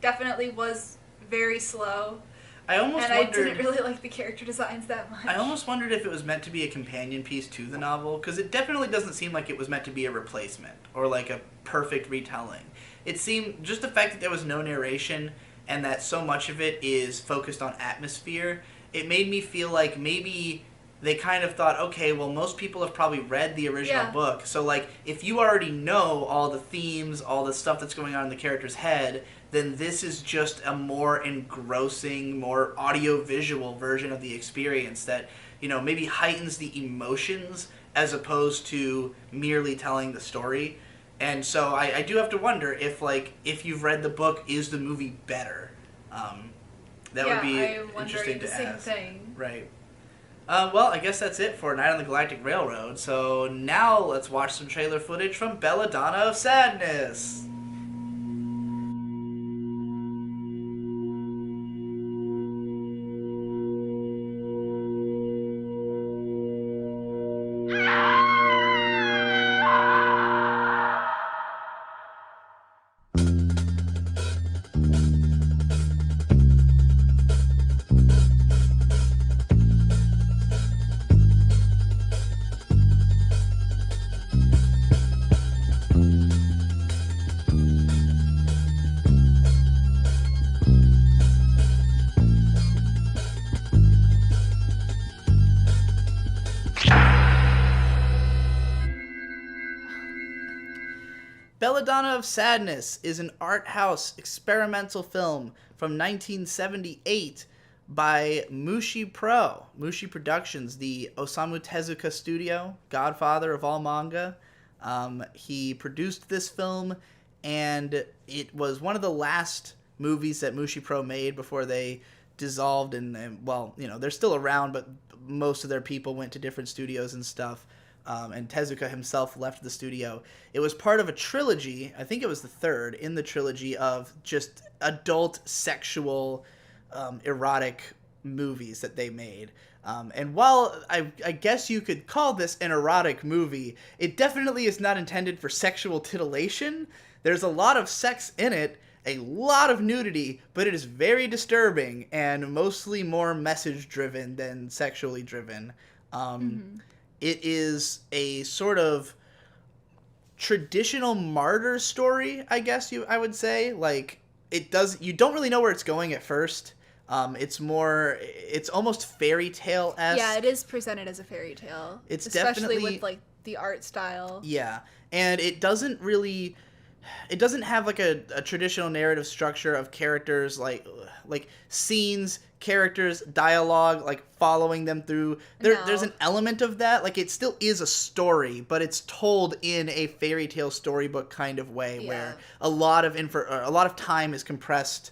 definitely was very slow. I didn't really like the character designs that much. I almost wondered if it was meant to be a companion piece to the novel, because it definitely doesn't seem like it was meant to be a replacement or like a perfect retelling. It seemed, just the fact that there was no narration and that so much of it is focused on atmosphere, it made me feel like maybe they kind of thought, okay, well, most people have probably read the original book, so, like, if you already know all the themes, all the stuff that's going on in the character's head, then this is just a more engrossing, more audio-visual version of the experience that, maybe heightens the emotions as opposed to merely telling the story. And so I do have to wonder if you've read the book, is the movie better? That would be interesting to ask. Same thing. Right. Well, I guess that's it for Night on the Galactic Railroad. So now let's watch some trailer footage from Belladonna of Sadness. Belladonna of Sadness is an art house experimental film from 1978 by Mushi Pro, Mushi Productions, the Osamu Tezuka studio, godfather of all manga. He produced this film, and it was one of the last movies that Mushi Pro made before they dissolved, and well, they're still around, but most of their people went to different studios and stuff. And Tezuka himself left the studio. It was part of a trilogy, I think it was the third, in the trilogy of just adult, sexual, erotic movies that they made. And while I guess you could call this an erotic movie, it definitely is not intended for sexual titillation. There's a lot of sex in it, a lot of nudity, but it is very disturbing and mostly more message-driven than sexually driven. It is a sort of traditional martyr story, I guess I would say. Like, you don't really know where it's going at first. It's almost fairy tale-esque. Yeah, it is presented as a fairy tale. It's especially definitely with like the art style. Yeah, and it doesn't have like a traditional narrative structure of characters like scenes, characters, dialogue, like following them through. There's an element of that. Like it still is a story, but it's told in a fairy tale storybook kind of way, where a lot of time is compressed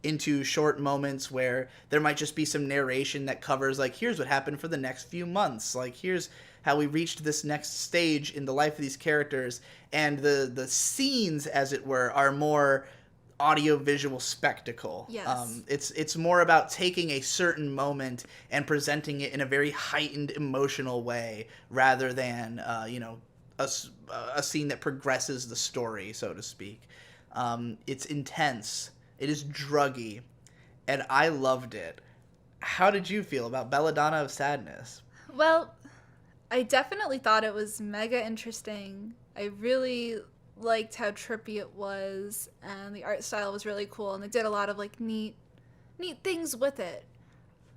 into short moments where there might just be some narration that covers like, here's what happened for the next few months, like here's how we reached this next stage in the life of these characters, and the scenes, as it were, are more audio-visual spectacle. Yes. It's more about taking a certain moment and presenting it in a very heightened emotional way, rather than a scene that progresses the story, so to speak. It's intense. It is druggy, and I loved it. How did you feel about Belladonna of Sadness? Well, I definitely thought it was mega interesting. I really liked how trippy it was, and the art style was really cool, and they did a lot of like neat things with it.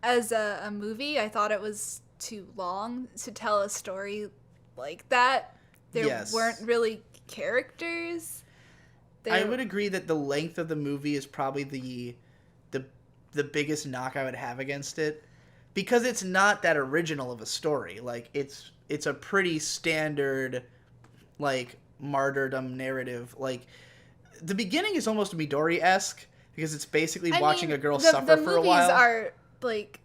As a movie, I thought it was too long to tell a story like that. There weren't really characters. I would agree that the length of the movie is probably the biggest knock I would have against it, because it's not that original of a story. Like it's a pretty standard like martyrdom narrative. Like the beginning is almost Midori-esque, because it's basically watching a girl suffer for a while. The movies are like,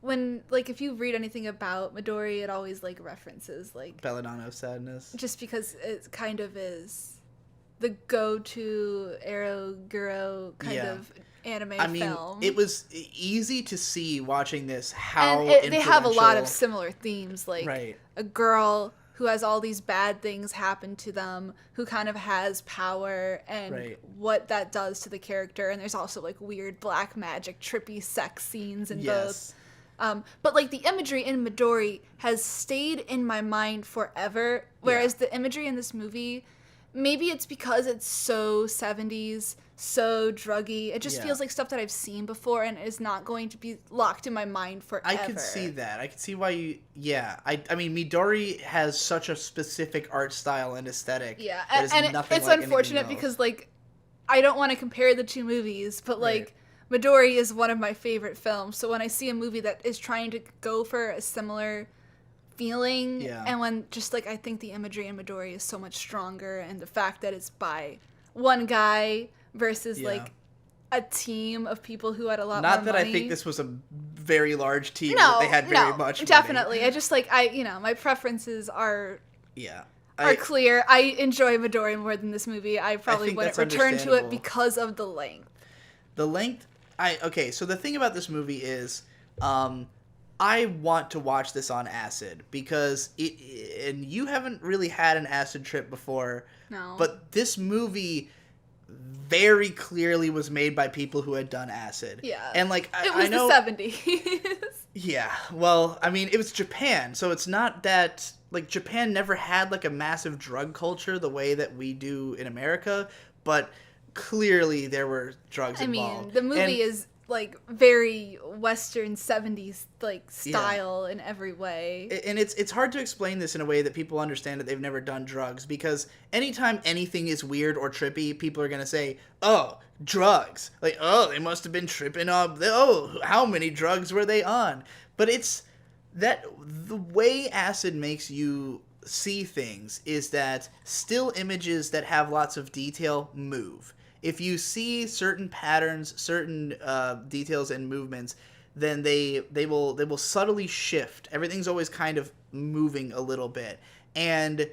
when like if you read anything about Midori, it always like references like Belladonna of Sadness, just because it kind of is the go-to Ero-Guro kind of anime film. It was easy to see watching this how they have a lot of similar themes, like a girl who has all these bad things happen to them, who kind of has power, and what that does to the character. And there's also like weird black magic, trippy sex scenes in both. But like the imagery in Midori has stayed in my mind forever, whereas the imagery in this movie, maybe it's because it's so 70s, so druggy. It just feels like stuff that I've seen before and is not going to be locked in my mind forever. I could see that. I could see why you... Yeah. I mean, Midori has such a specific art style and aesthetic. Yeah, and it's like unfortunate because, like, I don't want to compare the two movies, but, like, Midori is one of my favorite films. So when I see a movie that is trying to go for a similar feeling, and when just like I think the imagery in Midori is so much stronger, and the fact that it's by one guy versus like a team of people who had a lot more money. Not that I think this was a very large team that they had very much money. Definitely. I just like my preferences are clear. I enjoy Midori more than this movie. I probably wouldn't return to it because of the length. So the thing about this movie is I want to watch this on acid, because and you haven't really had an acid trip before. No. But this movie very clearly was made by people who had done acid. Yeah. And like it was I know, the 70s. Yeah. Well, I mean, it was Japan, so it's not that like Japan never had like a massive drug culture the way that we do in America, but clearly there were drugs involved. I mean, the movie is like very Western 70s like style in every way. And it's hard to explain this in a way that people understand that they've never done drugs, because anytime anything is weird or trippy, people are going to say, "Oh, drugs." Like, "Oh, they must have been tripping up. Oh, how many drugs were they on?" But it's that the way acid makes you see things is that still images that have lots of detail move. If you see certain patterns, certain details and movements, then they will subtly shift. Everything's always kind of moving a little bit. And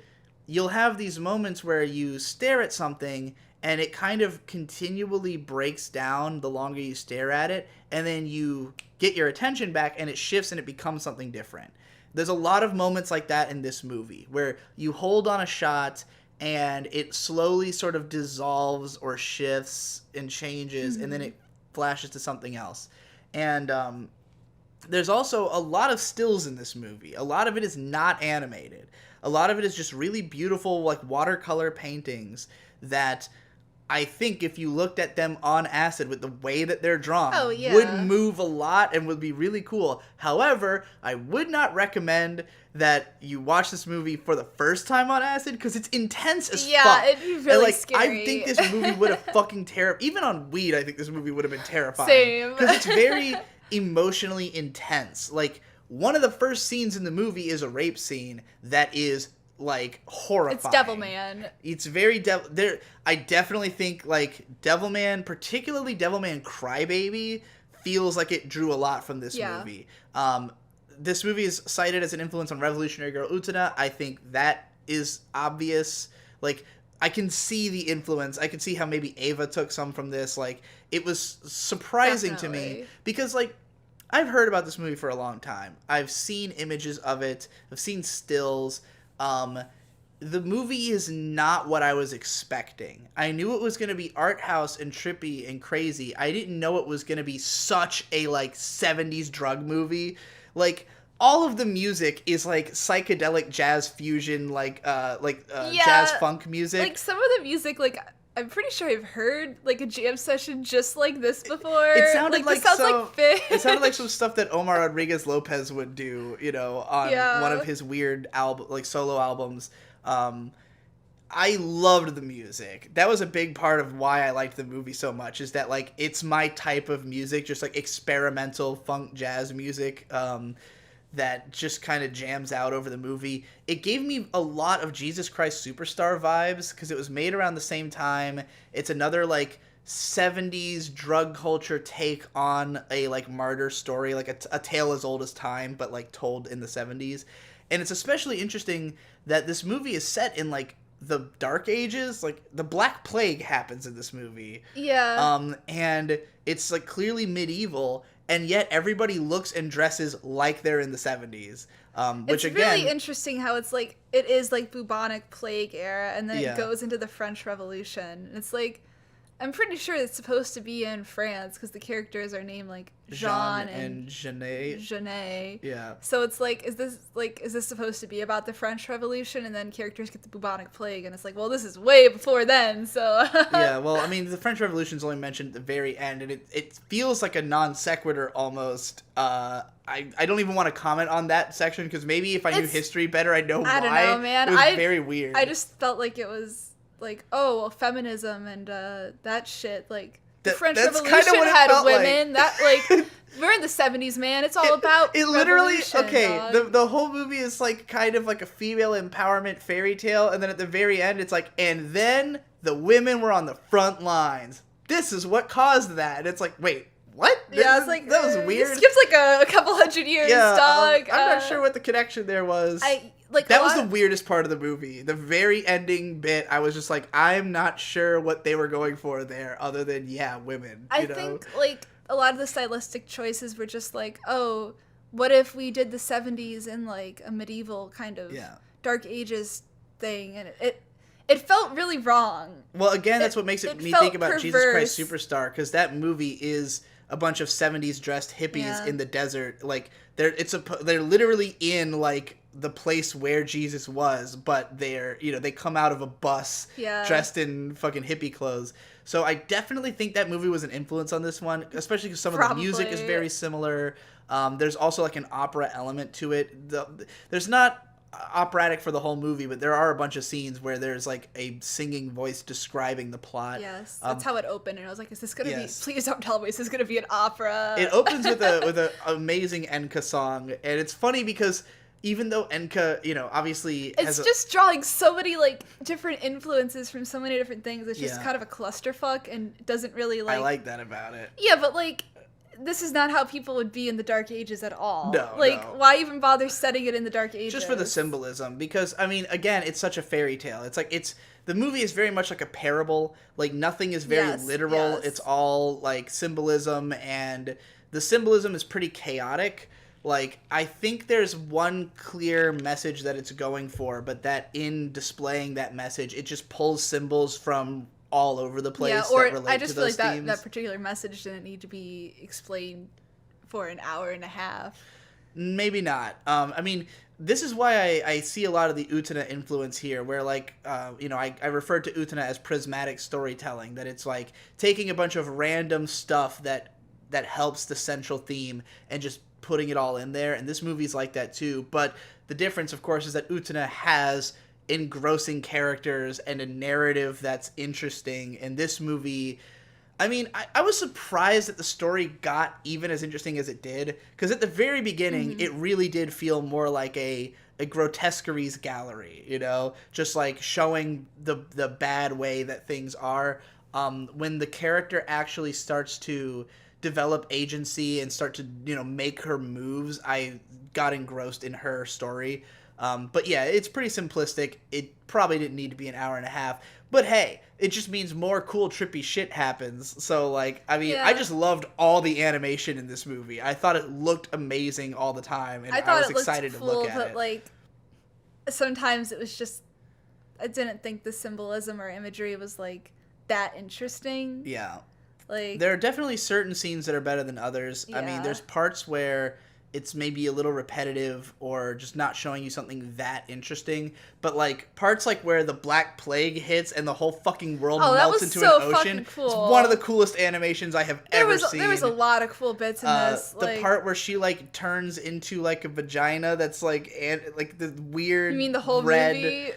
you'll have these moments where you stare at something and it kind of continually breaks down the longer you stare at it, and then you get your attention back and it shifts and it becomes something different. There's a lot of moments like that in this movie where you hold on a shot and it slowly sort of dissolves or shifts and changes, and then it flashes to something else. And there's also a lot of stills in this movie. A lot of it is not animated. A lot of it is just really beautiful, like, watercolor paintings that I think if you looked at them on acid with the way that they're drawn, Oh, yeah. would move a lot and would be really cool. However, I would not recommend that you watch this movie for the first time on acid because it's intense as fuck. Yeah, it'd be really and, scary. I think this movie would have fucking even on weed, I think this movie would have been terrifying. Same. Because it's very emotionally intense. Like, one of the first scenes in the movie is a rape scene that is like horrifying. It's Devilman. It's very there. I definitely think like Devilman, particularly Devilman Crybaby, feels like it drew a lot from this movie. This movie is cited as an influence on Revolutionary Girl Utena. I think that is obvious. Like, I can see the influence. I can see how maybe Ava took some from this. Like, it was surprising to me because like I've heard about this movie for a long time. I've seen images of it. I've seen stills. The movie is not what I was expecting. I knew it was going to be art house and trippy and crazy. I didn't know it was going to be such a like 70s drug movie. Like, all of the music is like psychedelic jazz fusion, jazz funk music. Like, some of the music, like, I'm pretty sure I've heard like a jam session just like this before. It sounded like It sounded like some stuff that Omar Rodriguez Lopez would do, you know, on one of his weird solo albums. I loved the music. That was a big part of why I liked the movie so much, is that like it's my type of music, just like experimental funk jazz music. That just kind of jams out over the movie. It gave me a lot of Jesus Christ Superstar vibes because it was made around the same time. It's another like 70s drug culture take on a like martyr story, like a tale as old as time, but like told in the 70s. And it's especially interesting that this movie is set in like the Dark Ages. Like, the Black Plague happens in this movie. Yeah. And it's like clearly medieval. And yet everybody looks and dresses like they're in the 70s. Which it's again, really interesting how it's like, it is like bubonic plague era, and then it goes into the French Revolution. It's like, I'm pretty sure it's supposed to be in France because the characters are named like Jean and Genet. Yeah. So it's like, is this supposed to be about the French Revolution, and then characters get the bubonic plague, and it's like, well, this is way before then, so. Yeah, well, I mean, the French Revolution's only mentioned at the very end, and it feels like a non sequitur almost. I don't even want to comment on that section because maybe if I knew history better, I'd know why. I don't know, man. It was very weird. I just felt like it was like, oh, well, feminism and that shit, like the French Revolution had women that like we're in the 70s, man. It's all about it literally dog. the whole movie is like kind of like a female empowerment fairy tale, and then at the very end it's like, and then the women were on the front lines. This is what caused that. And it's like, wait, what? Yeah, it's like, that was weird. It skips like a couple hundred years, dog. I'm not sure what the connection there was. That was the weirdest part of the movie. The very ending bit, I was just like, I'm not sure what they were going for there, other than, women. I think, like, a lot of the stylistic choices were just like, oh, what if we did the 70s in, like, a medieval kind of Dark Ages thing, and it felt really wrong. Well, again, that's what makes me think about perverse. Jesus Christ Superstar, because that movie is a bunch of 70s dressed hippies in the desert. Like, they're literally in, like, the place where Jesus was, but they come out of a bus dressed in fucking hippie clothes. So I definitely think that movie was an influence on this one, especially because some of the music is very similar. There's also like an opera element to it. There's not operatic for the whole movie, but there are a bunch of scenes where there's like a singing voice describing the plot. Yes, that's how it opened, and I was like, "Is this gonna be? Please don't tell me this is gonna be an opera." It opens with a amazing Enka song, and it's funny because even though Enka, obviously it's just drawing so many like different influences from so many different things. It's just kind of a clusterfuck and doesn't really like. I like that about it. Yeah, but like, this is not how people would be in the Dark Ages at all. No, why even bother setting it in the Dark Ages? Just for the symbolism, because I mean, again, it's such a fairy tale. It's like the movie is very much like a parable. Like, nothing is very literal. Yes. It's all like symbolism, and the symbolism is pretty chaotic. Like, I think there's one clear message that it's going for, but that in displaying that message, it just pulls symbols from all over the place that relate I just to feel those like themes. that particular message didn't need to be explained for an hour and a half. Maybe not. I mean, this is why I see a lot of the Utena influence here, where, like, I referred to Utena as prismatic storytelling, that it's, like, taking a bunch of random stuff that helps the central theme and just putting it all in there, and this movie's like that, too. But the difference, of course, is that Utena has engrossing characters and a narrative that's interesting, and this movie... I mean, I was surprised that the story got even as interesting as it did, because at the very beginning, it really did feel more like a grotesqueries gallery, you know? Just, like, showing the bad way that things are. When the character actually starts to develop agency and start to, you know, make her moves, I got engrossed in her story. But yeah, it's pretty simplistic. It probably didn't need to be an hour and a half. But hey, it just means more cool, trippy shit happens. So, like, I mean, I just loved all the animation in this movie. I thought it looked amazing all the time, and I was excited to look at it. But, like, sometimes it was just... I didn't think the symbolism or imagery was, like, that interesting. Yeah. Like... There are definitely certain scenes that are better than others. Yeah. I mean, there's parts where it's maybe a little repetitive or just not showing you something that interesting. But, like, parts like where the Black Plague hits and the whole fucking world melts into an ocean. Cool. It's one of the coolest animations I have ever seen. There was a lot of cool bits in this. The part where she, like, turns into, like, a vagina that's, like the weird You mean the whole red... movie?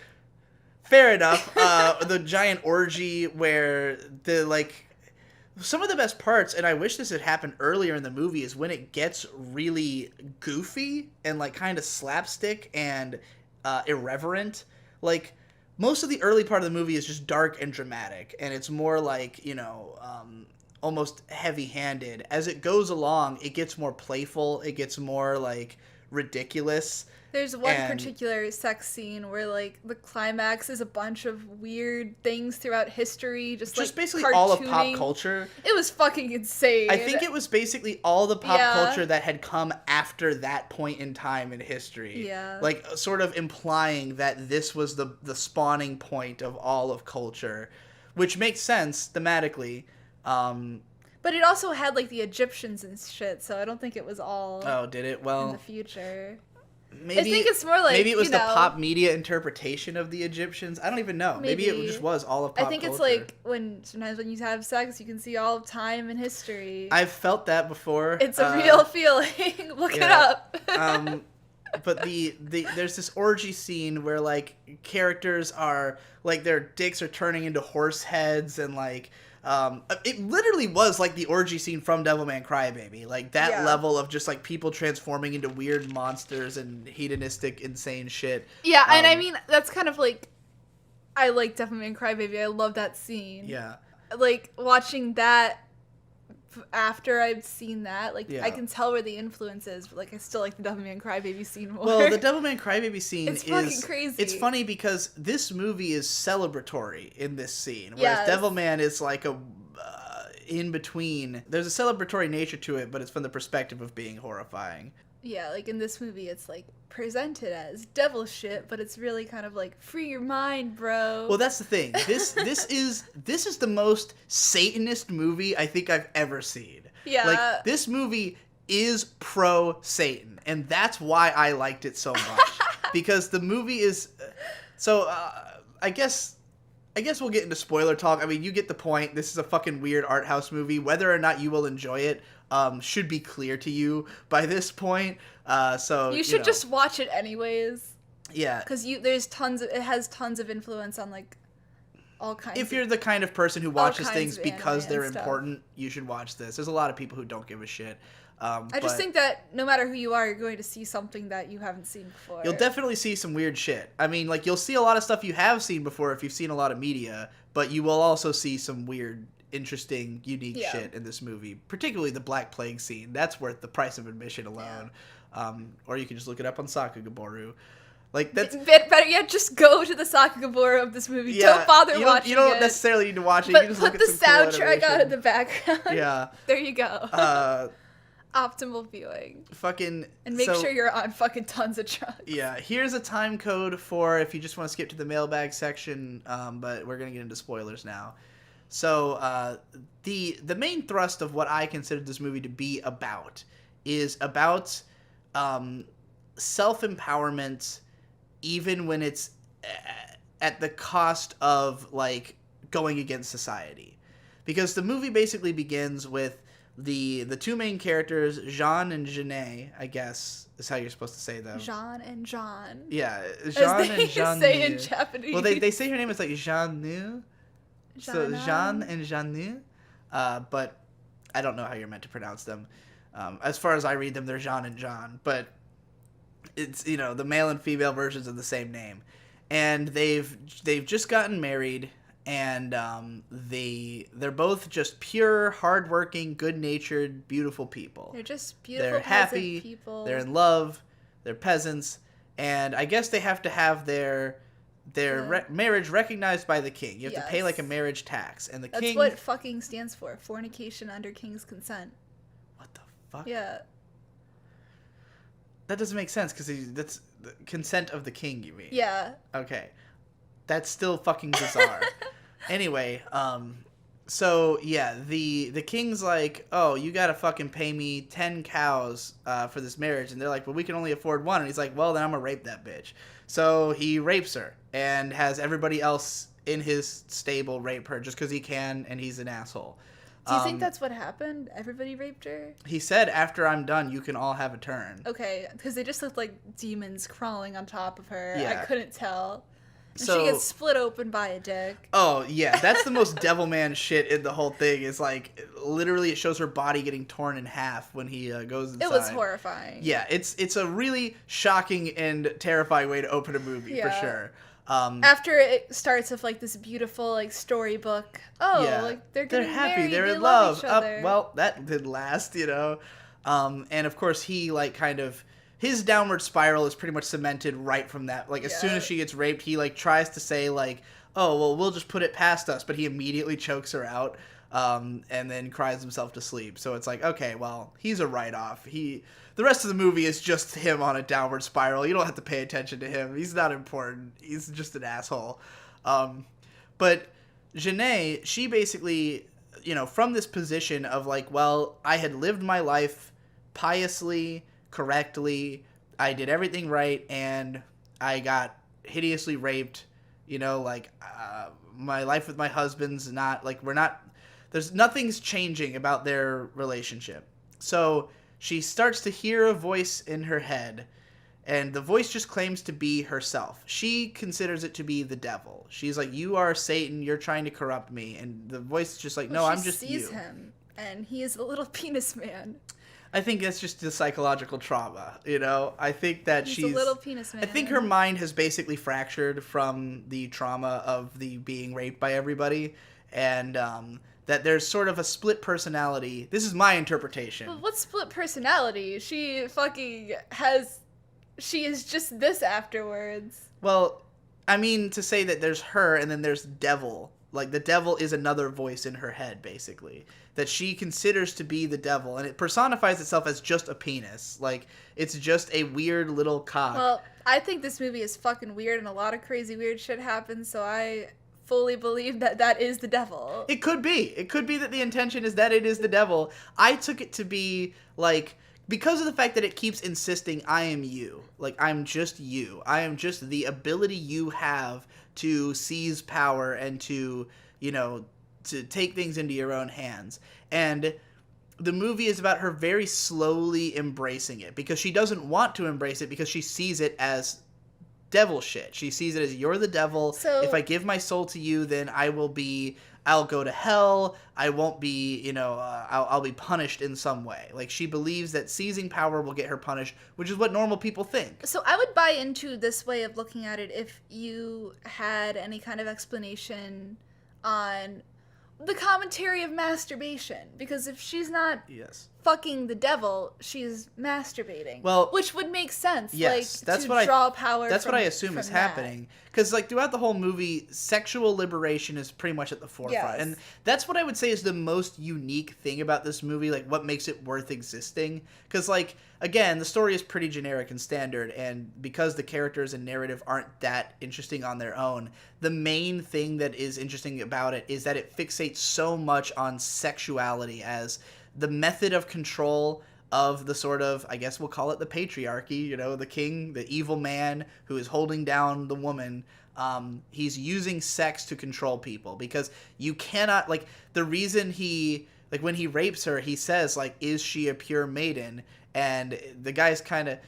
Fair enough. The giant orgy where the, like... Some of the best parts, and I wish this had happened earlier in the movie, is when it gets really goofy and, like, kind of slapstick and irreverent. Like, most of the early part of the movie is just dark and dramatic, and it's more like, you know, almost heavy-handed. As it goes along, it gets more playful, it gets more, like, ridiculous. There's one particular sex scene where, like, the climax is a bunch of weird things throughout history, just like, basically cartooning. all of pop culture. It was fucking insane. I think it was basically all the pop culture that had come after that point in time in history. Yeah. Like, sort of implying that this was the spawning point of all of culture, which makes sense thematically. But it also had, like, the Egyptians and shit, so I don't think it was all... Oh, did it? Well... in the future. Maybe, I think it's more like, maybe it was the pop media interpretation of the Egyptians. I don't even know. Maybe it just was all of pop culture. I think it's like sometimes when you have sex, you can see all of time and history. I've felt that before. It's a real feeling. Look it up. But there's this orgy scene where, like, characters are, like, their dicks are turning into horse heads, and, like, it literally was like the orgy scene from Devilman Crybaby. Like, that level of just, like, people transforming into weird monsters and hedonistic, insane shit. Yeah, and I mean, that's kind of like, I like Devilman Crybaby. I love that scene. Yeah. Like, watching that after I've seen that, like, I can tell where the influence is, but, like, I still like the Devilman Crybaby scene more. Well, the Devilman Crybaby scene it's fucking crazy. It's funny because this movie is celebratory in this scene, whereas Devilman is like a in between. There's a celebratory nature to it, but it's from the perspective of being horrifying. Yeah, like, in this movie, it's, like, presented as devil shit, but it's really kind of like, free your mind, bro. Well, that's the thing. This is the most Satanist movie I think I've ever seen. Yeah. Like, this movie is pro-Satan, and that's why I liked it so much. Because the movie is... So, I guess we'll get into spoiler talk. I mean, you get the point. This is a fucking weird art house movie. Whether or not you will enjoy it should be clear to you by this point. So you should just watch it anyways. Yeah, because it has tons of influence on, like, all kinds. If you're the kind of person who watches things because they're important, you should watch this. There's a lot of people who don't give a shit. I just think that no matter who you are, you're going to see something that you haven't seen before. You'll definitely see some weird shit. I mean, like, you'll see a lot of stuff you have seen before if you've seen a lot of media, but you will also see some weird, interesting, unique shit in this movie. Particularly the Black Plague scene. That's worth the price of admission alone. Yeah. Or you can just look it up on Sakagaboru. Like, that's better yet, just go to the Sakagabura of this movie. Yeah, don't bother watching it. You don't necessarily need to watch it. But you just put look the at some soundtrack on in the background. Yeah. There you go. Optimal viewing. And make sure you're on fucking tons of drugs. Yeah, here's a time code for if you just want to skip to the mailbag section, but we're going to get into spoilers now. So, the main thrust of what I consider this movie to be about is about self-empowerment even when it's at the cost of, like, going against society. Because the movie basically begins with the two main characters, Jean and Janae, I guess is how you're supposed to say them. Jean and Jean. Yeah, Jean and Jean. Say in Japanese. Well, they say her name is like Jean. So Jean and Jean. But I don't know how you're meant to pronounce them. As far as I read them, they're Jean and John. But it's, you know, the male and female versions of the same name. And they've just gotten married, and they're both just pure, hardworking, good-natured, beautiful people. They're just beautiful, they're happy people. They're in love. They're peasants, and I guess they have to have their marriage recognized by the king. You have to pay like a marriage tax, and That's what fucking stands for: fornication under king's consent. What the fuck? Yeah. That doesn't make sense because that's the consent of the king. You mean? Yeah. Okay, that's still fucking bizarre. Anyway, so yeah, the king's like, oh, you gotta fucking pay me 10 cows for this marriage, and they're like, well, we can only afford one, and he's like, well, then I'm gonna rape that bitch. So he rapes her and has everybody else in his stable rape her just because he can, and he's an asshole. Do you think that's what happened? Everybody raped her? He said, after I'm done, you can all have a turn. Okay, because they just looked like demons crawling on top of her. Yeah. I couldn't tell. And So, she gets split open by a dick. Oh, yeah. That's the most Devilman shit in the whole thing. Is like, literally, it shows her body getting torn in half when he goes inside. It was horrifying. Yeah, it's a really shocking and terrifying way to open a movie, for sure. After it starts with like this beautiful like storybook. Oh, yeah, like they're getting happy, married, they're they in love love. each other. Well, that didn't last, you know. And of course, he like kind of his downward spiral is pretty much cemented right from that. Like as soon as she gets raped, he like tries to say like, "Oh, well, we'll just put it past us," but he immediately chokes her out, and then cries himself to sleep. So it's like, okay, well, he's a write-off. The rest of the movie is just him on a downward spiral. You don't have to pay attention to him. He's not important. He's just an asshole. But Janae, she basically, you know, from this position of like, well, I had lived my life piously, correctly, I did everything right, and I got hideously raped, you know, like, my life with my husband's not, like, nothing's changing about their relationship. So she starts to hear a voice in her head, and the voice just claims to be herself. She considers it to be the devil. She's like, you are Satan, you're trying to corrupt me. And the voice is just like, no, I'm just you. She sees him, and he is a little penis man. I think that's just the psychological trauma, you know? I think that He's a little penis man. I think her mind has basically fractured from the trauma of the being raped by everybody, and that there's sort of a split personality. This is my interpretation. But what split personality? She is just this afterwards. Well, I mean to say that there's her and then there's devil. Like, the devil is another voice in her head, basically. That she considers to be the devil. And it personifies itself as just a penis. Like, it's just a weird little cock. Well, I think this movie is fucking weird and a lot of crazy weird shit happens, so I fully believe that is the devil. It could be. It could be that the intention is that it is the devil. I took it to be, like, because of the fact that it keeps insisting, I am you. Like, I'm just you. I am just the ability you have to seize power and to, you know, to take things into your own hands. And the movie is about her very slowly embracing it, because she doesn't want to embrace it because she sees it as devil shit. She sees it as, you're the devil. So, if I give my soul to you, then I'll go to hell. I won't be, you know, I'll be punished in some way. Like, she believes that seizing power will get her punished, which is what normal people think. So I would buy into this way of looking at it if you had any kind of explanation on the commentary of masturbation. Because if she's not fucking the devil, she's masturbating. Well, which would make sense. Yes, like, that's to what draw power. That's from, what I assume is happening. Because, like, throughout the whole movie, sexual liberation is pretty much at the forefront. Yes. And that's what I would say is the most unique thing about this movie, like, what makes it worth existing. Because, like, again, the story is pretty generic and standard, and because the characters and narrative aren't that interesting on their own, the main thing that is interesting about it is that it fixates so much on sexuality as the method of control of the sort of, I guess we'll call it the patriarchy, you know, the king, the evil man who is holding down the woman. He's using sex to control people, because you cannot, like, the reason he, like, when he rapes her, he says, like, is she a pure maiden? And the guy's kind of,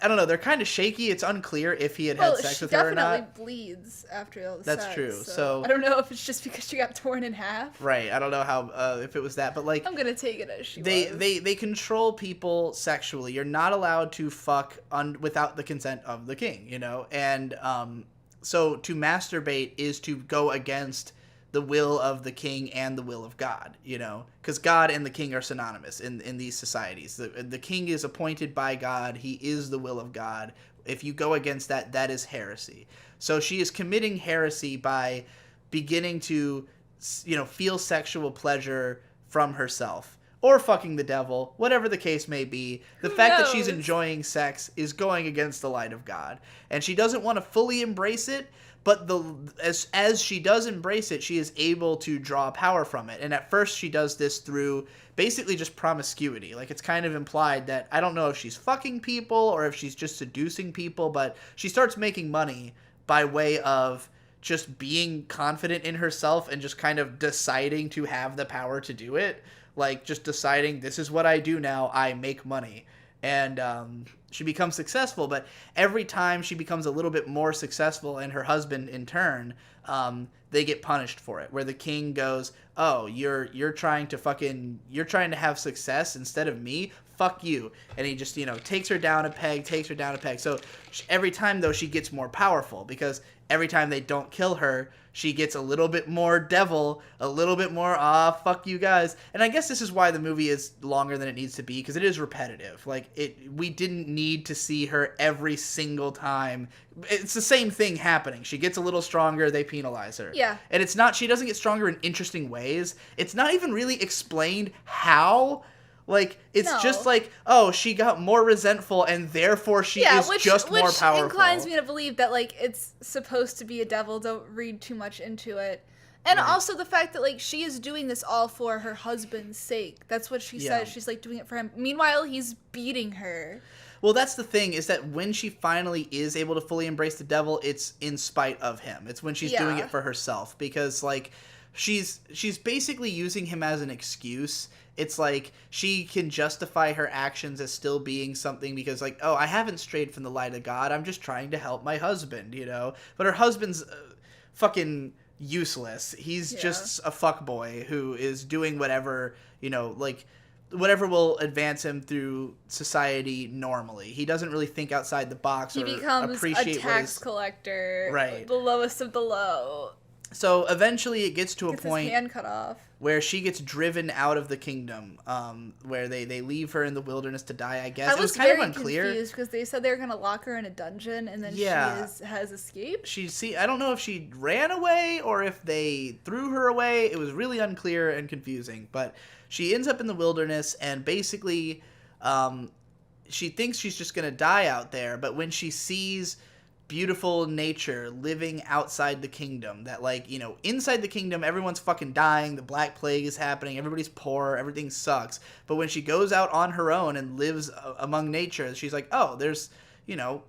I don't know, they're kind of shaky. It's unclear if he had sex with her or not. She definitely bleeds after all the sex. That's true. So I don't know if it's just because she got torn in half. Right. I don't know how, if it was that, but like, I'm gonna take it as she was. They control people sexually. You're not allowed to fuck without the consent of the king, you know? And so to masturbate is to go against the will of the king and the will of God, you know? Because God and the king are synonymous in these societies. The king is appointed by God. He is the will of God. If you go against that, that is heresy. So she is committing heresy by beginning to, you know, feel sexual pleasure from herself. Or fucking the devil, whatever the case may be. The fact that she's enjoying sex is going against the light of God. And she doesn't want to fully embrace it, but as she does embrace it, she is able to draw power from it. And at first she does this through basically just promiscuity. Like, it's kind of implied that, I don't know if she's fucking people or if she's just seducing people, but she starts making money by way of just being confident in herself and just kind of deciding to have the power to do it. Like, just deciding, this is what I do now, I make money. And she becomes successful, but every time she becomes a little bit more successful, and her husband in turn, they get punished for it. Where the king goes, oh, you're trying to have success instead of me? Fuck you. And he just, you know, takes her down a peg. So every time, though, she gets more powerful, because every time they don't kill her, she gets a little bit more devil, a little bit more, fuck you guys. And I guess this is why the movie is longer than it needs to be, because it is repetitive. Like, we didn't need to see her every single time. It's the same thing happening. She gets a little stronger, they penalize her. Yeah. And it's not, she doesn't get stronger in interesting ways. It's not even really explained how. Like, it's just like, oh, she got more resentful, and therefore she is just more powerful. Which inclines me to believe that, like, it's supposed to be a devil. Don't read too much into it. And also the fact that, like, she is doing this all for her husband's sake. That's what she says. She's, like, doing it for him. Meanwhile, he's beating her. Well, that's the thing, is that when she finally is able to fully embrace the devil, it's in spite of him. It's when she's doing it for herself. Because, like, she's basically using him as an excuse. It's like she can justify her actions as still being something because, like, oh, I haven't strayed from the light of God. I'm just trying to help my husband, you know? But her husband's fucking useless. He's just a fuckboy who is doing whatever, you know, like, whatever will advance him through society normally. He doesn't really think outside the box or appreciate what is... He becomes a tax collector. Right. The lowest of the low. So eventually it gets to a point his hand cut off, where she gets driven out of the kingdom, where they leave her in the wilderness to die, I guess. It was kind very of unclear. Confused because they said they were going to lock her in a dungeon, and then she has escaped. I don't know if she ran away or if they threw her away. It was really unclear and confusing. But she ends up in the wilderness, and basically she thinks she's just going to die out there. But when she sees beautiful nature living outside the kingdom, that, like, you know, inside the kingdom everyone's fucking dying, the Black Plague is happening, everybody's poor, everything sucks, but when she goes out on her own and lives among nature, she's like, oh, there's, you know,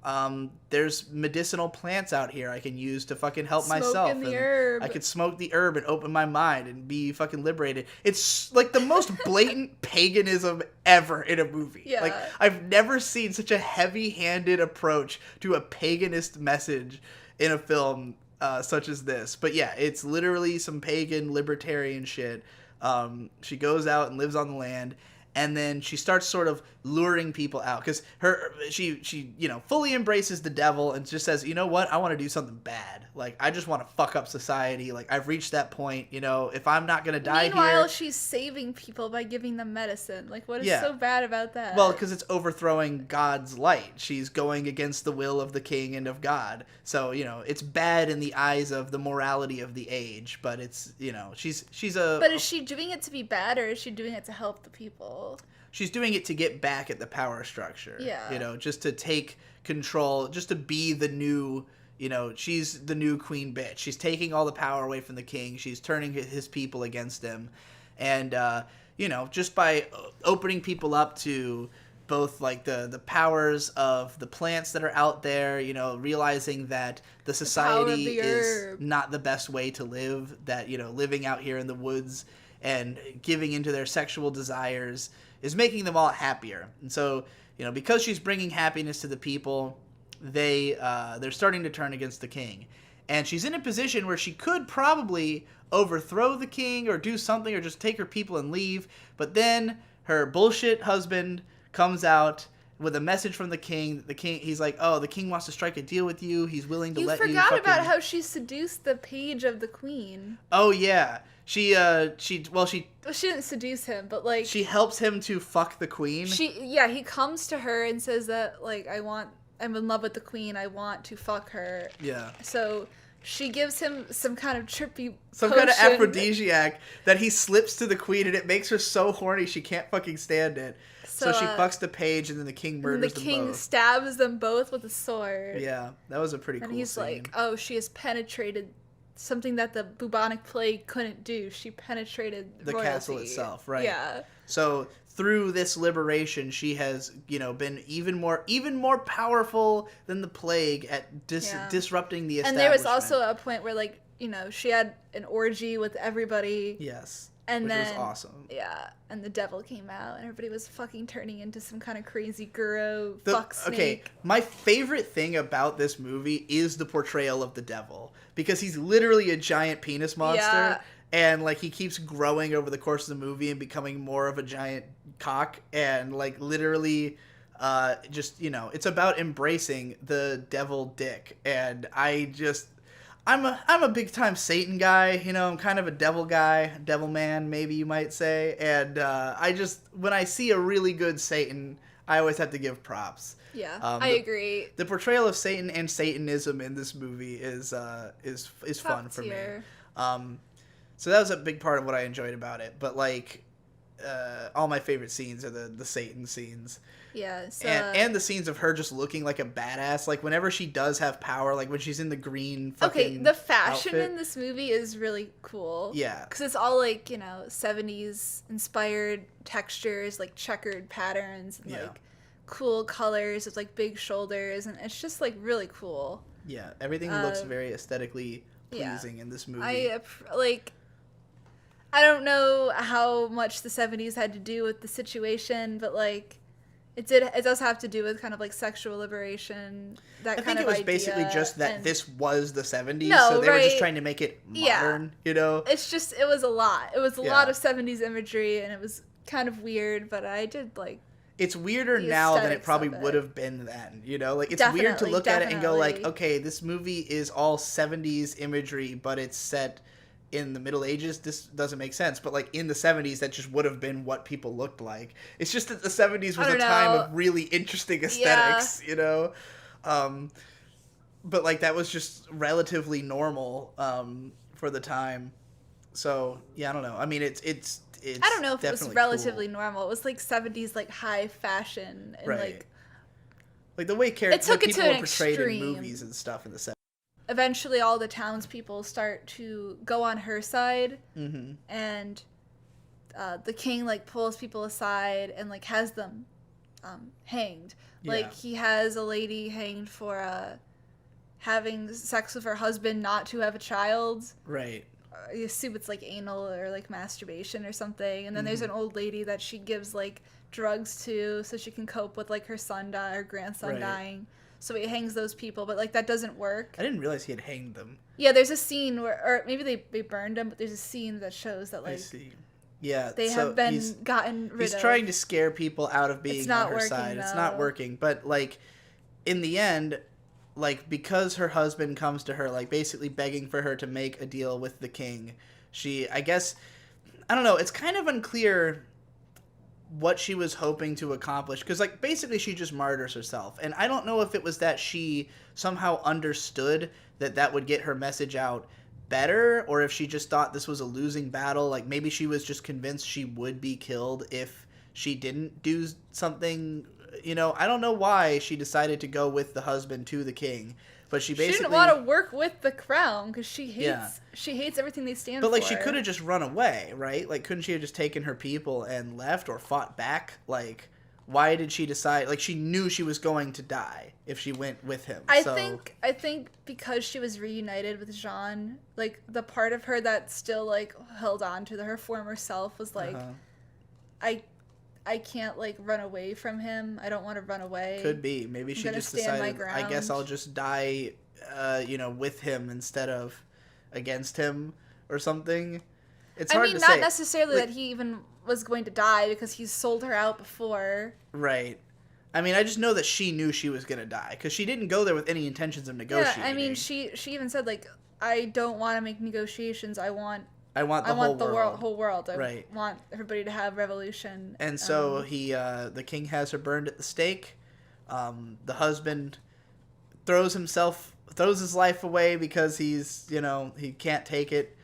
there's medicinal plants out here I can use to fucking help myself. The herb. I could smoke the herb and open my mind and be fucking liberated. It's like the most blatant paganism ever in a movie. Yeah. Like, I've never seen such a heavy-handed approach to a paganist message in a film such as this. But yeah, it's literally some pagan libertarian shit. She goes out and lives on the land. And then she starts sort of luring people out because she you know, fully embraces the devil and just says, you know what, I want to do something bad. Like, I just want to fuck up society. Like, I've reached that point. You know, if I'm not gonna die Meanwhile, here. she's saving people by giving them medicine. Like, what is so bad about that? Well, because it's overthrowing God's light. She's going against the will of the king and of God. So, you know, it's bad in the eyes of the morality of the age. But it's, you know, she's a. But is she doing it to be bad, or is she doing it to help the people? She's doing it to get back at the power structure. Yeah. You know, just to take control, just to be the new, you know, she's the new queen bitch. She's taking all the power away from the king. She's turning his people against him. And, just by opening people up to both like the powers of the plants that are out there, realizing that the society is not the best way to live, that, living out here in the woods and giving into their sexual desires is making them all happier. And so, because she's bringing happiness to the people, they're starting to turn against the king. And she's in a position where she could probably overthrow the king or do something or just take her people and leave. But then her bullshit husband comes out with a message from the king. The king, he's like, oh, the king wants to strike a deal with you. He's willing to let you. You forgot about how she seduced the page of the queen. Oh, yeah. She didn't seduce him, but like she helps him to fuck the queen. He comes to her and says that like I'm in love with the queen. I want to fuck her. Yeah. So she gives him some kind of trippy some potion. Kind of aphrodisiac that he slips to the queen, and it makes her so horny she can't fucking stand it. So she fucks the page, and then the king murders them both. The king stabs them both with a sword. Yeah, that was a pretty cool scene. And he's like, oh, she has penetrated something that the bubonic plague couldn't do. She penetrated the royalty. Castle itself, right? Yeah. So through this liberation, she has, been even more powerful than the plague at disrupting the establishment. And there was also a point where, like, she had an orgy with everybody. Yes. And which then, was awesome. Yeah, and the devil came out, and everybody was fucking turning into some kind of crazy guru fuck snake. Okay, my favorite thing about this movie is the portrayal of the devil, because he's literally a giant penis monster, and like he keeps growing over the course of the movie and becoming more of a giant cock, and like literally, it's about embracing the devil dick, and I'm a big time Satan guy, I'm kind of a devil guy, devil man, maybe you might say. And when I see a really good Satan, I always have to give props. Yeah, I agree. The portrayal of Satan and Satanism in this movie is fun for me. So that was a big part of what I enjoyed about it. But like, all my favorite scenes are the Satan scenes. Yeah, so, and the scenes of her just looking like a badass, like whenever she does have power, like when she's in the green fucking the fashion outfit. in this movie is really cool. Yeah. Because it's all like, 70s inspired textures, like checkered patterns, and like cool colors with like big shoulders, and it's just like really cool. Yeah, everything looks very aesthetically pleasing in this movie. I don't know how much the 70s had to do with the situation, but like it does have to do with kind of like sexual liberation, I think it was basically just that this was the 70s, no, so they were just trying to make it modern, It's just, it was a lot. It was a lot of 70s imagery, and it was kind of weird, but I did like it's weirder now than it probably would have been then, Like, it's weird to look at it and go like, okay, this movie is all 70s imagery, but it's set in the Middle Ages. This doesn't make sense, but like in the 70s, that just would have been what people looked like. It's just that the 70s was a time of really interesting aesthetics, but like that was just relatively normal for the time. So yeah, I don't know. I mean, it's I don't know if it was relatively normal. It was like 70s like high fashion and like the way people were portrayed in movies and stuff in the 70s. Eventually all the townspeople start to go on her side, and the king like pulls people aside and like has them hanged. Like he has a lady hanged for having sex with her husband not to have a child. Right. I assume it's like anal or like masturbation or something. And then there's an old lady that she gives like drugs to so she can cope with like her grandson dying. So he hangs those people, but like that doesn't work. I didn't realize he had hanged them. Yeah, there's a scene where, or maybe they burned them, but there's a scene that shows that like, I see. Yeah, they have been gotten rid of. He's trying to scare people out of being on her side. It's not working, but like in the end, like because her husband comes to her, like basically begging for her to make a deal with the king, I guess, I don't know. It's kind of unclear what she was hoping to accomplish, because like basically she just martyrs herself, and I don't know if it was that she somehow understood that would get her message out better, or if she just thought this was a losing battle. Like maybe she was just convinced she would be killed if she didn't do something I don't know why she decided to go with the husband to the king, but she basically... She didn't want to work with the crown because she hates everything they stand for. But, like, she could have just run away, right? Like, couldn't she have just taken her people and left or fought back? Like, why did she decide... Like, she knew she was going to die if she went with him. I think because she was reunited with Jean, like, the part of her that still, like, held on to her former self was like, I can't, like, run away from him. I don't want to run away. Could be. Maybe she just decided, I guess I'll just die, with him instead of against him or something. It's hard to say. Not necessarily that he even was going to die because he's sold her out before. Right. I mean, I just know that she knew she was going to die because she didn't go there with any intentions of negotiating. Yeah, I mean, she even said, like, I don't want to make negotiations. I want the whole world. I want everybody to have revolution. And so the king has her burned at the stake. The husband throws his life away because he's, he can't take it.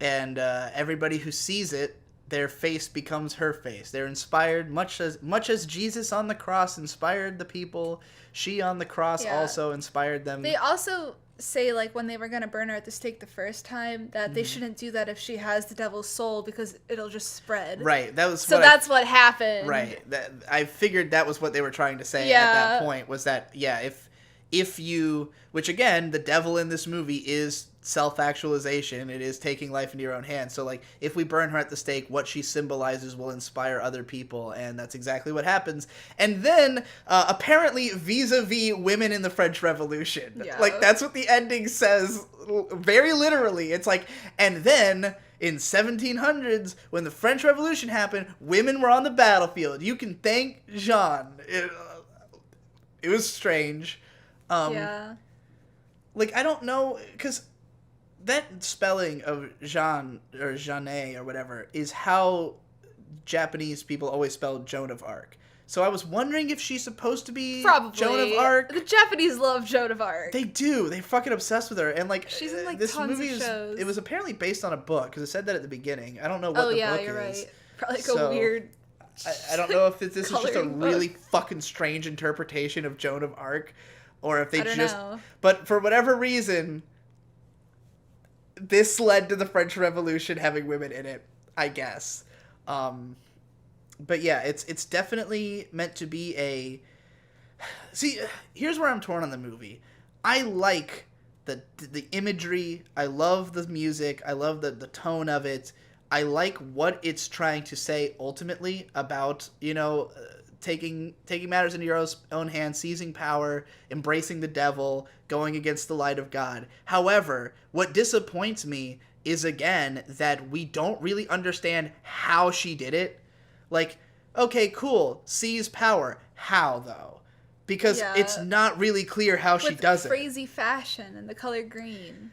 And everybody who sees it, their face becomes her face. They're inspired, much as Jesus on the cross inspired the people. She on the cross also inspired them. They also say, like, when they were going to burn her at the stake the first time, that they shouldn't do that if she has the devil's soul because it'll just spread. Right. That's what happened. Right. I figured that was what they were trying to say at that point, was that, if you, which again, the devil in this movie is self-actualization. It is taking life into your own hands. So, like, if we burn her at the stake, what she symbolizes will inspire other people, and that's exactly what happens. And then, apparently, vis-a-vis women in the French Revolution. Yeah. Like, that's what the ending says, very literally. It's like, and then, in 1700s, when the French Revolution happened, women were on the battlefield. You can thank Jean. It was strange. Like, I don't know, because that spelling of Jean, or Jeanne, or whatever, is how Japanese people always spell Joan of Arc. So I was wondering if she's supposed to be Joan of Arc. The Japanese love Joan of Arc. They do. They're fucking obsessed with her. And, like, she's in, like, this tons movie of shows. It was apparently based on a book, because it said that at the beginning. I don't know what the book is. Oh, yeah, you're right. Probably like a weird... I don't know if this is just a really fucking strange interpretation of Joan of Arc, or if they just... know. But for whatever reason, this led to the French Revolution having women in it, I guess. But yeah, it's definitely meant to be a... See, here's where I'm torn on the movie. I like the imagery. I love the music. I love the tone of it. I like what it's trying to say ultimately about, taking matters into your own hands, seizing power, embracing the devil, going against the light of God. However, what disappoints me is, again, that we don't really understand how she did it. Like, okay, cool, seize power. How, though? Because it's not really clear how she does it. With crazy fashion and the color green.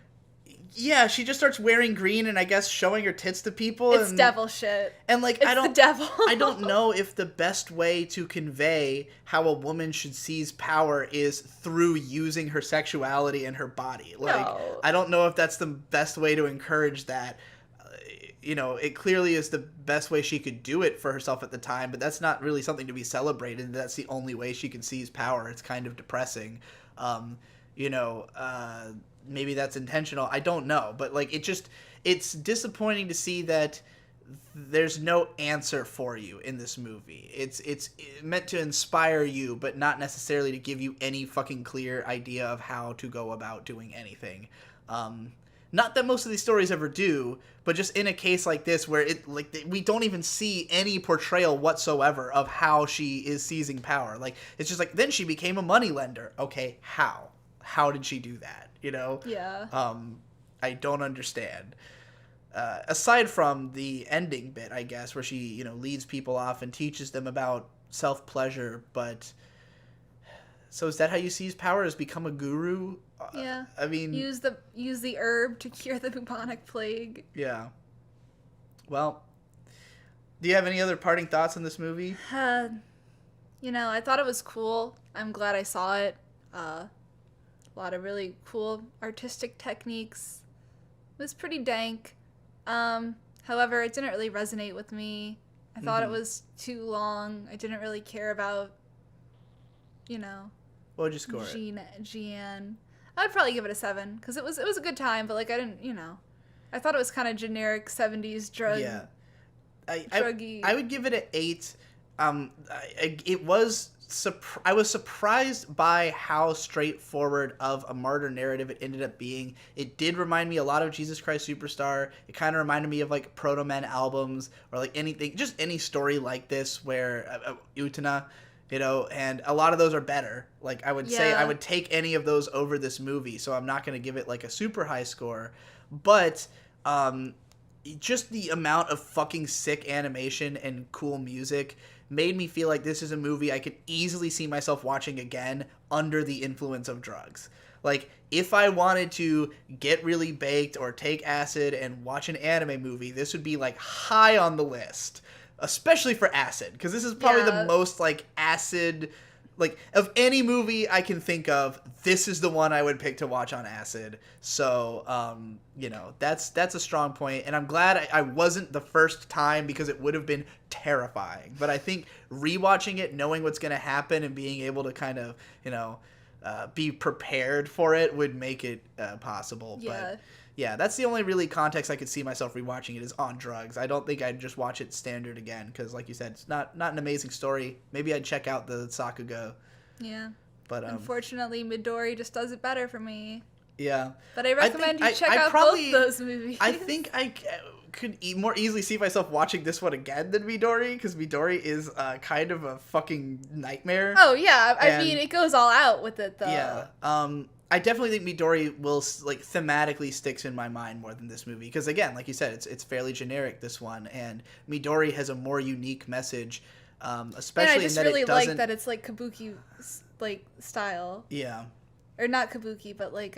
Yeah, she just starts wearing green and I guess showing her tits to people. It's devil shit. And, like, it's the devil. I don't know if the best way to convey how a woman should seize power is through using her sexuality and her body. Like, no. I don't know if that's the best way to encourage that. It clearly is the best way she could do it for herself at the time, but that's not really something to be celebrated. That's the only way she can seize power. It's kind of depressing. Maybe that's intentional. I don't know. But, like, it's disappointing to see that there's no answer for you in this movie. It's meant to inspire you, but not necessarily to give you any fucking clear idea of how to go about doing anything. Not that most of these stories ever do, but just in a case like this where we don't even see any portrayal whatsoever of how she is seizing power. Like, it's just like, then she became a moneylender. Okay, how? How did she do that? Yeah. I don't understand. Aside from the ending bit, I guess, where she, leads people off and teaches them about self-pleasure, but... So is that how you seize power, is become a guru? Yeah. I mean... Use the herb to cure the bubonic plague. Yeah. Well, do you have any other parting thoughts on this movie? I thought it was cool. I'm glad I saw it. A lot of really cool artistic techniques. It was pretty dank. However, it didn't really resonate with me. I thought it was too long. I didn't really care about, What would you score it? Jian. I'd probably give it a 7 because it was a good time, but like I didn't, I thought it was kind of generic 70s drug. Yeah. Druggy. I would give it an 8. I was surprised by how straightforward of a martyr narrative it ended up being. It did remind me a lot of Jesus Christ Superstar. It kind of reminded me of like Proto Men albums or like anything, just any story like this where Utena, and a lot of those are better. Like I would say I would take any of those over this movie, so I'm not going to give it like a super high score. But just the amount of fucking sick animation and cool music made me feel like this is a movie I could easily see myself watching again under the influence of drugs. Like, if I wanted to get really baked or take acid and watch an anime movie, this would be, like, high on the list. Especially for acid, because this is probably the most, like, acid... Like, of any movie I can think of, this is the one I would pick to watch on acid. So, that's a strong point. And I'm glad I wasn't the first time because it would have been terrifying. But I think rewatching it, knowing what's going to happen and being able to kind of, be prepared for it would make it possible. Yeah. But yeah, that's the only really context I could see myself rewatching it is on drugs. I don't think I'd just watch it standard again because, like you said, it's not an amazing story. Maybe I'd check out the Sakugo. Yeah. But unfortunately, Midori just does it better for me. Yeah. But I recommend you check out both those movies. I think I could more easily see myself watching this one again than Midori because Midori is kind of a fucking nightmare. Oh, yeah. I mean, it goes all out with it, though. Yeah. I definitely think Midori will, like, thematically sticks in my mind more than this movie. Because, again, like you said, it's fairly generic, this one. And Midori has a more unique message, especially in that really it doesn't... like that it's, like, kabuki, like, style. Yeah. Or not kabuki, but, like,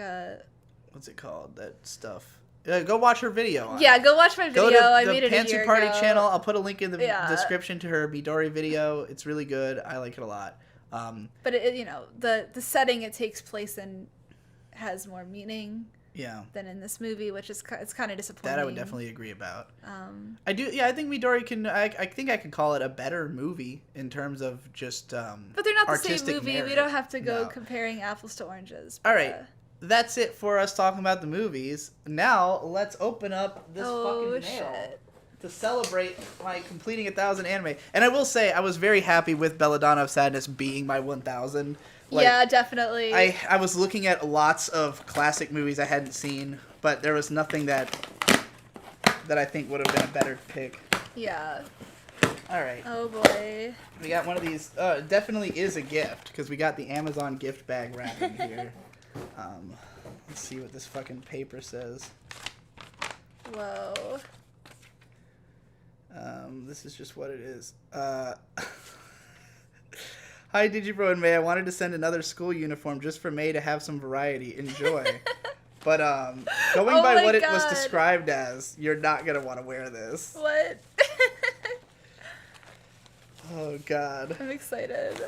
What's it called? That stuff. Go watch her video. Go watch my video. I made it a year ago. Pantsu Party channel. I'll put a link in the description to her Midori video. It's really good. I like it a lot. But, the setting it takes place in has more meaning than in this movie, which is it's kind of disappointing. That I would definitely agree about. I think Midori can I think I could call it a better movie in terms of just but they're not the same movie. Merit. We don't have to go comparing apples to oranges. All right. That's it for us talking about the movies. Now let's open up this fucking mail to celebrate my completing 1,000 anime. And I will say I was very happy with Belladonna of Sadness being my 1,000. Like, yeah, definitely. I was looking at lots of classic movies I hadn't seen, but there was nothing that I think would have been a better pick. Yeah. All right. Oh boy. We got one of these. Definitely is a gift because we got the Amazon gift bag wrapping here. Let's see what this fucking paper says. Whoa. This is just what it is. Hi, Digibro and May. I wanted to send another school uniform just for May to have some variety. Enjoy. But going by what it was described as, you're not going to want to wear this. What? Oh, God. I'm excited.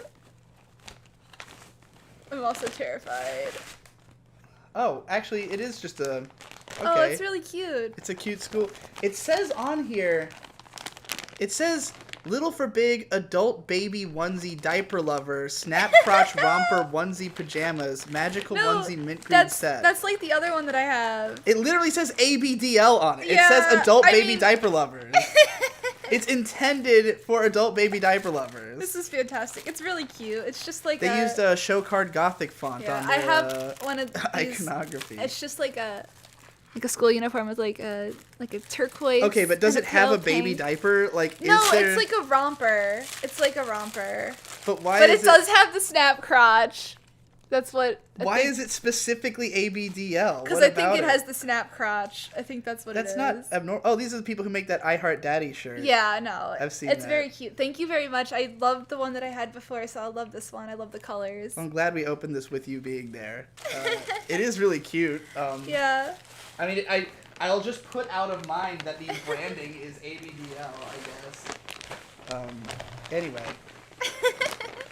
I'm also terrified. Oh, actually, it is just a... Okay. Oh, it's really cute. It's a cute school. It says on here... It says... Little for big, adult baby onesie diaper lover, snap crotch romper onesie pajamas, magical onesie mint green set. That's like the other one that I have. It literally says ABDL on it. Yeah, it says adult baby diaper lovers. It's intended for adult baby diaper lovers. This is fantastic. It's really cute. It's just like they used a show card gothic font on their I have one of these, iconography. It's just like a school uniform with like a turquoise. Okay, but does it have a baby diaper? Like, no, is there... it's like a romper. It's like a romper. But why? But it does have the snap crotch. That's what. Why is it specifically ABDL? Because I think it has the snap crotch. I think that's what it is. That's not abnormal. Oh, these are the people who make that I Heart Daddy shirt. Yeah, no. I've seen It's that. very cute. Thank you very much. I loved the one that I had before, so I love this one. I love the colors. I'm glad we opened this with you being there. It is really cute. Yeah. I mean, I'll just put out of mind that the branding is ABDL, I guess. Anyway.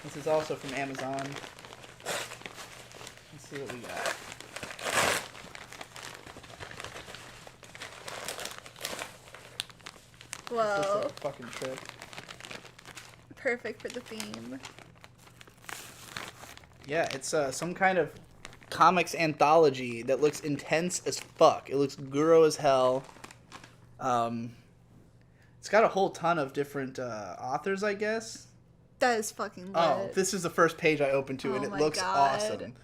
This is also from Amazon. Let's see what we got. Whoa. This is a fucking trip. Perfect for the theme. Yeah, it's some kind of comics anthology that looks intense as fuck. It looks guru as hell. It's got a whole ton of different authors, I guess. That is fucking lit. Oh, this is the first page I opened to, and it looks awesome.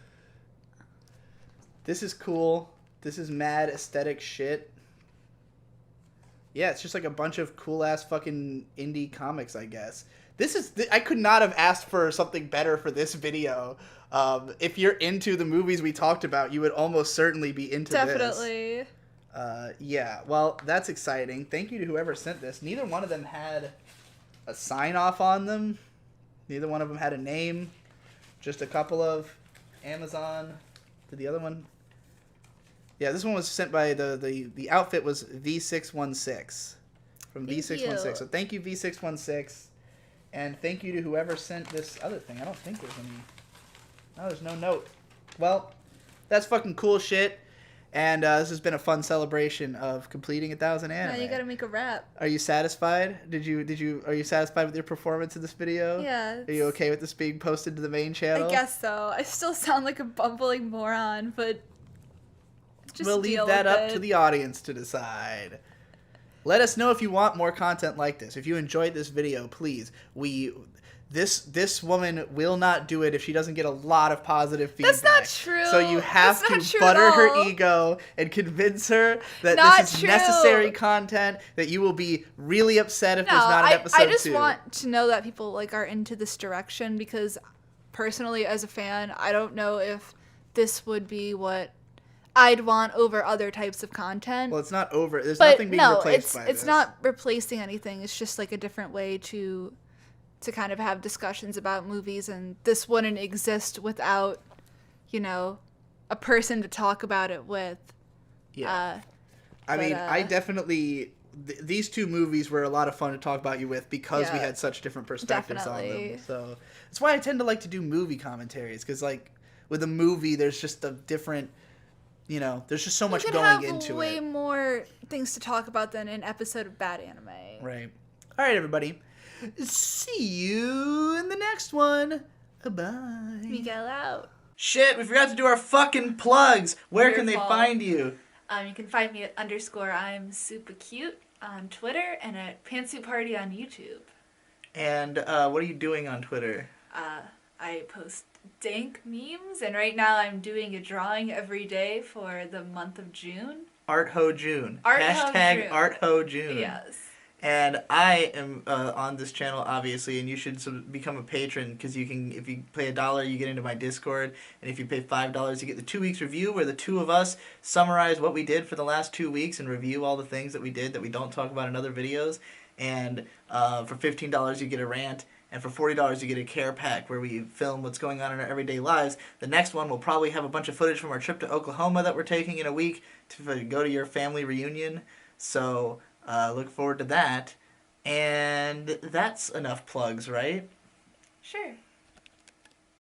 This is cool. This is mad aesthetic shit. Yeah, it's just like a bunch of cool-ass fucking indie comics, I guess. I could not have asked for something better for this video. If you're into the movies we talked about, you would almost certainly be into this. Definitely. Yeah, well, that's exciting. Thank you to whoever sent this. Neither one of them had a sign-off on them. Neither one of them had a name. Just a couple of Amazon. Did the other one? Yeah, this one was sent by the outfit was V616 from V616. So thank you V616, and thank you to whoever sent this other thing. I don't think there's any. No, there's no note. Well, that's fucking cool shit. And this has been a fun celebration of completing 1,000 anime. Now you gotta make a rap. Are you satisfied? Are you satisfied with your performance in this video? Yeah. Are you okay with this being posted to the main channel? I guess so. I still sound like a bumbling moron, but just we'll leave that up to the audience to decide. Let us know if you want more content like this. If you enjoyed this video, please. This woman will not do it if she doesn't get a lot of positive feedback. That's not true. So you have to butter her ego and convince her that this is necessary content, that you will be really upset if there's not an episode 2. I just want to know that people are into this direction, because personally as a fan, I don't know if this would be what I'd want over other types of content. Well, it's not over. There's nothing being replaced by this. It's not replacing anything. It's just like a different way to kind of have discussions about movies, and this wouldn't exist without, a person to talk about it with. Yeah. I definitely... these two movies were a lot of fun to talk about you with because we had such different perspectives on them. So that's why I tend to like to do movie commentaries, because, with a movie, there's just a different... there's just so much going into it. You have way more things to talk about than an episode of bad anime. Right. All right, everybody. See you in the next one. Bye. Miguel out. Shit, we forgot to do our fucking plugs. Where can they find you? You can find me at _I'm super cute on Twitter and at Pantsu Party on YouTube. And what are you doing on Twitter? I post dank memes, and right now I'm doing a drawing every day for the month of June. ArtHo June. June. ArtHo June. Yes. And I am on this channel, obviously, and you should become a patron, because you can, if you pay $1, you get into my Discord, and if you pay $5, you get the 2 weeks review, where the two of us summarize what we did for the last 2 weeks and review all the things that we did that we don't talk about in other videos. And for $15, you get a rant, and for $40, you get a care pack where we film what's going on in our everyday lives. The next one will probably have a bunch of footage from our trip to Oklahoma that we're taking in a week to go to your family reunion. So... look forward to that. And that's enough plugs, right? Sure.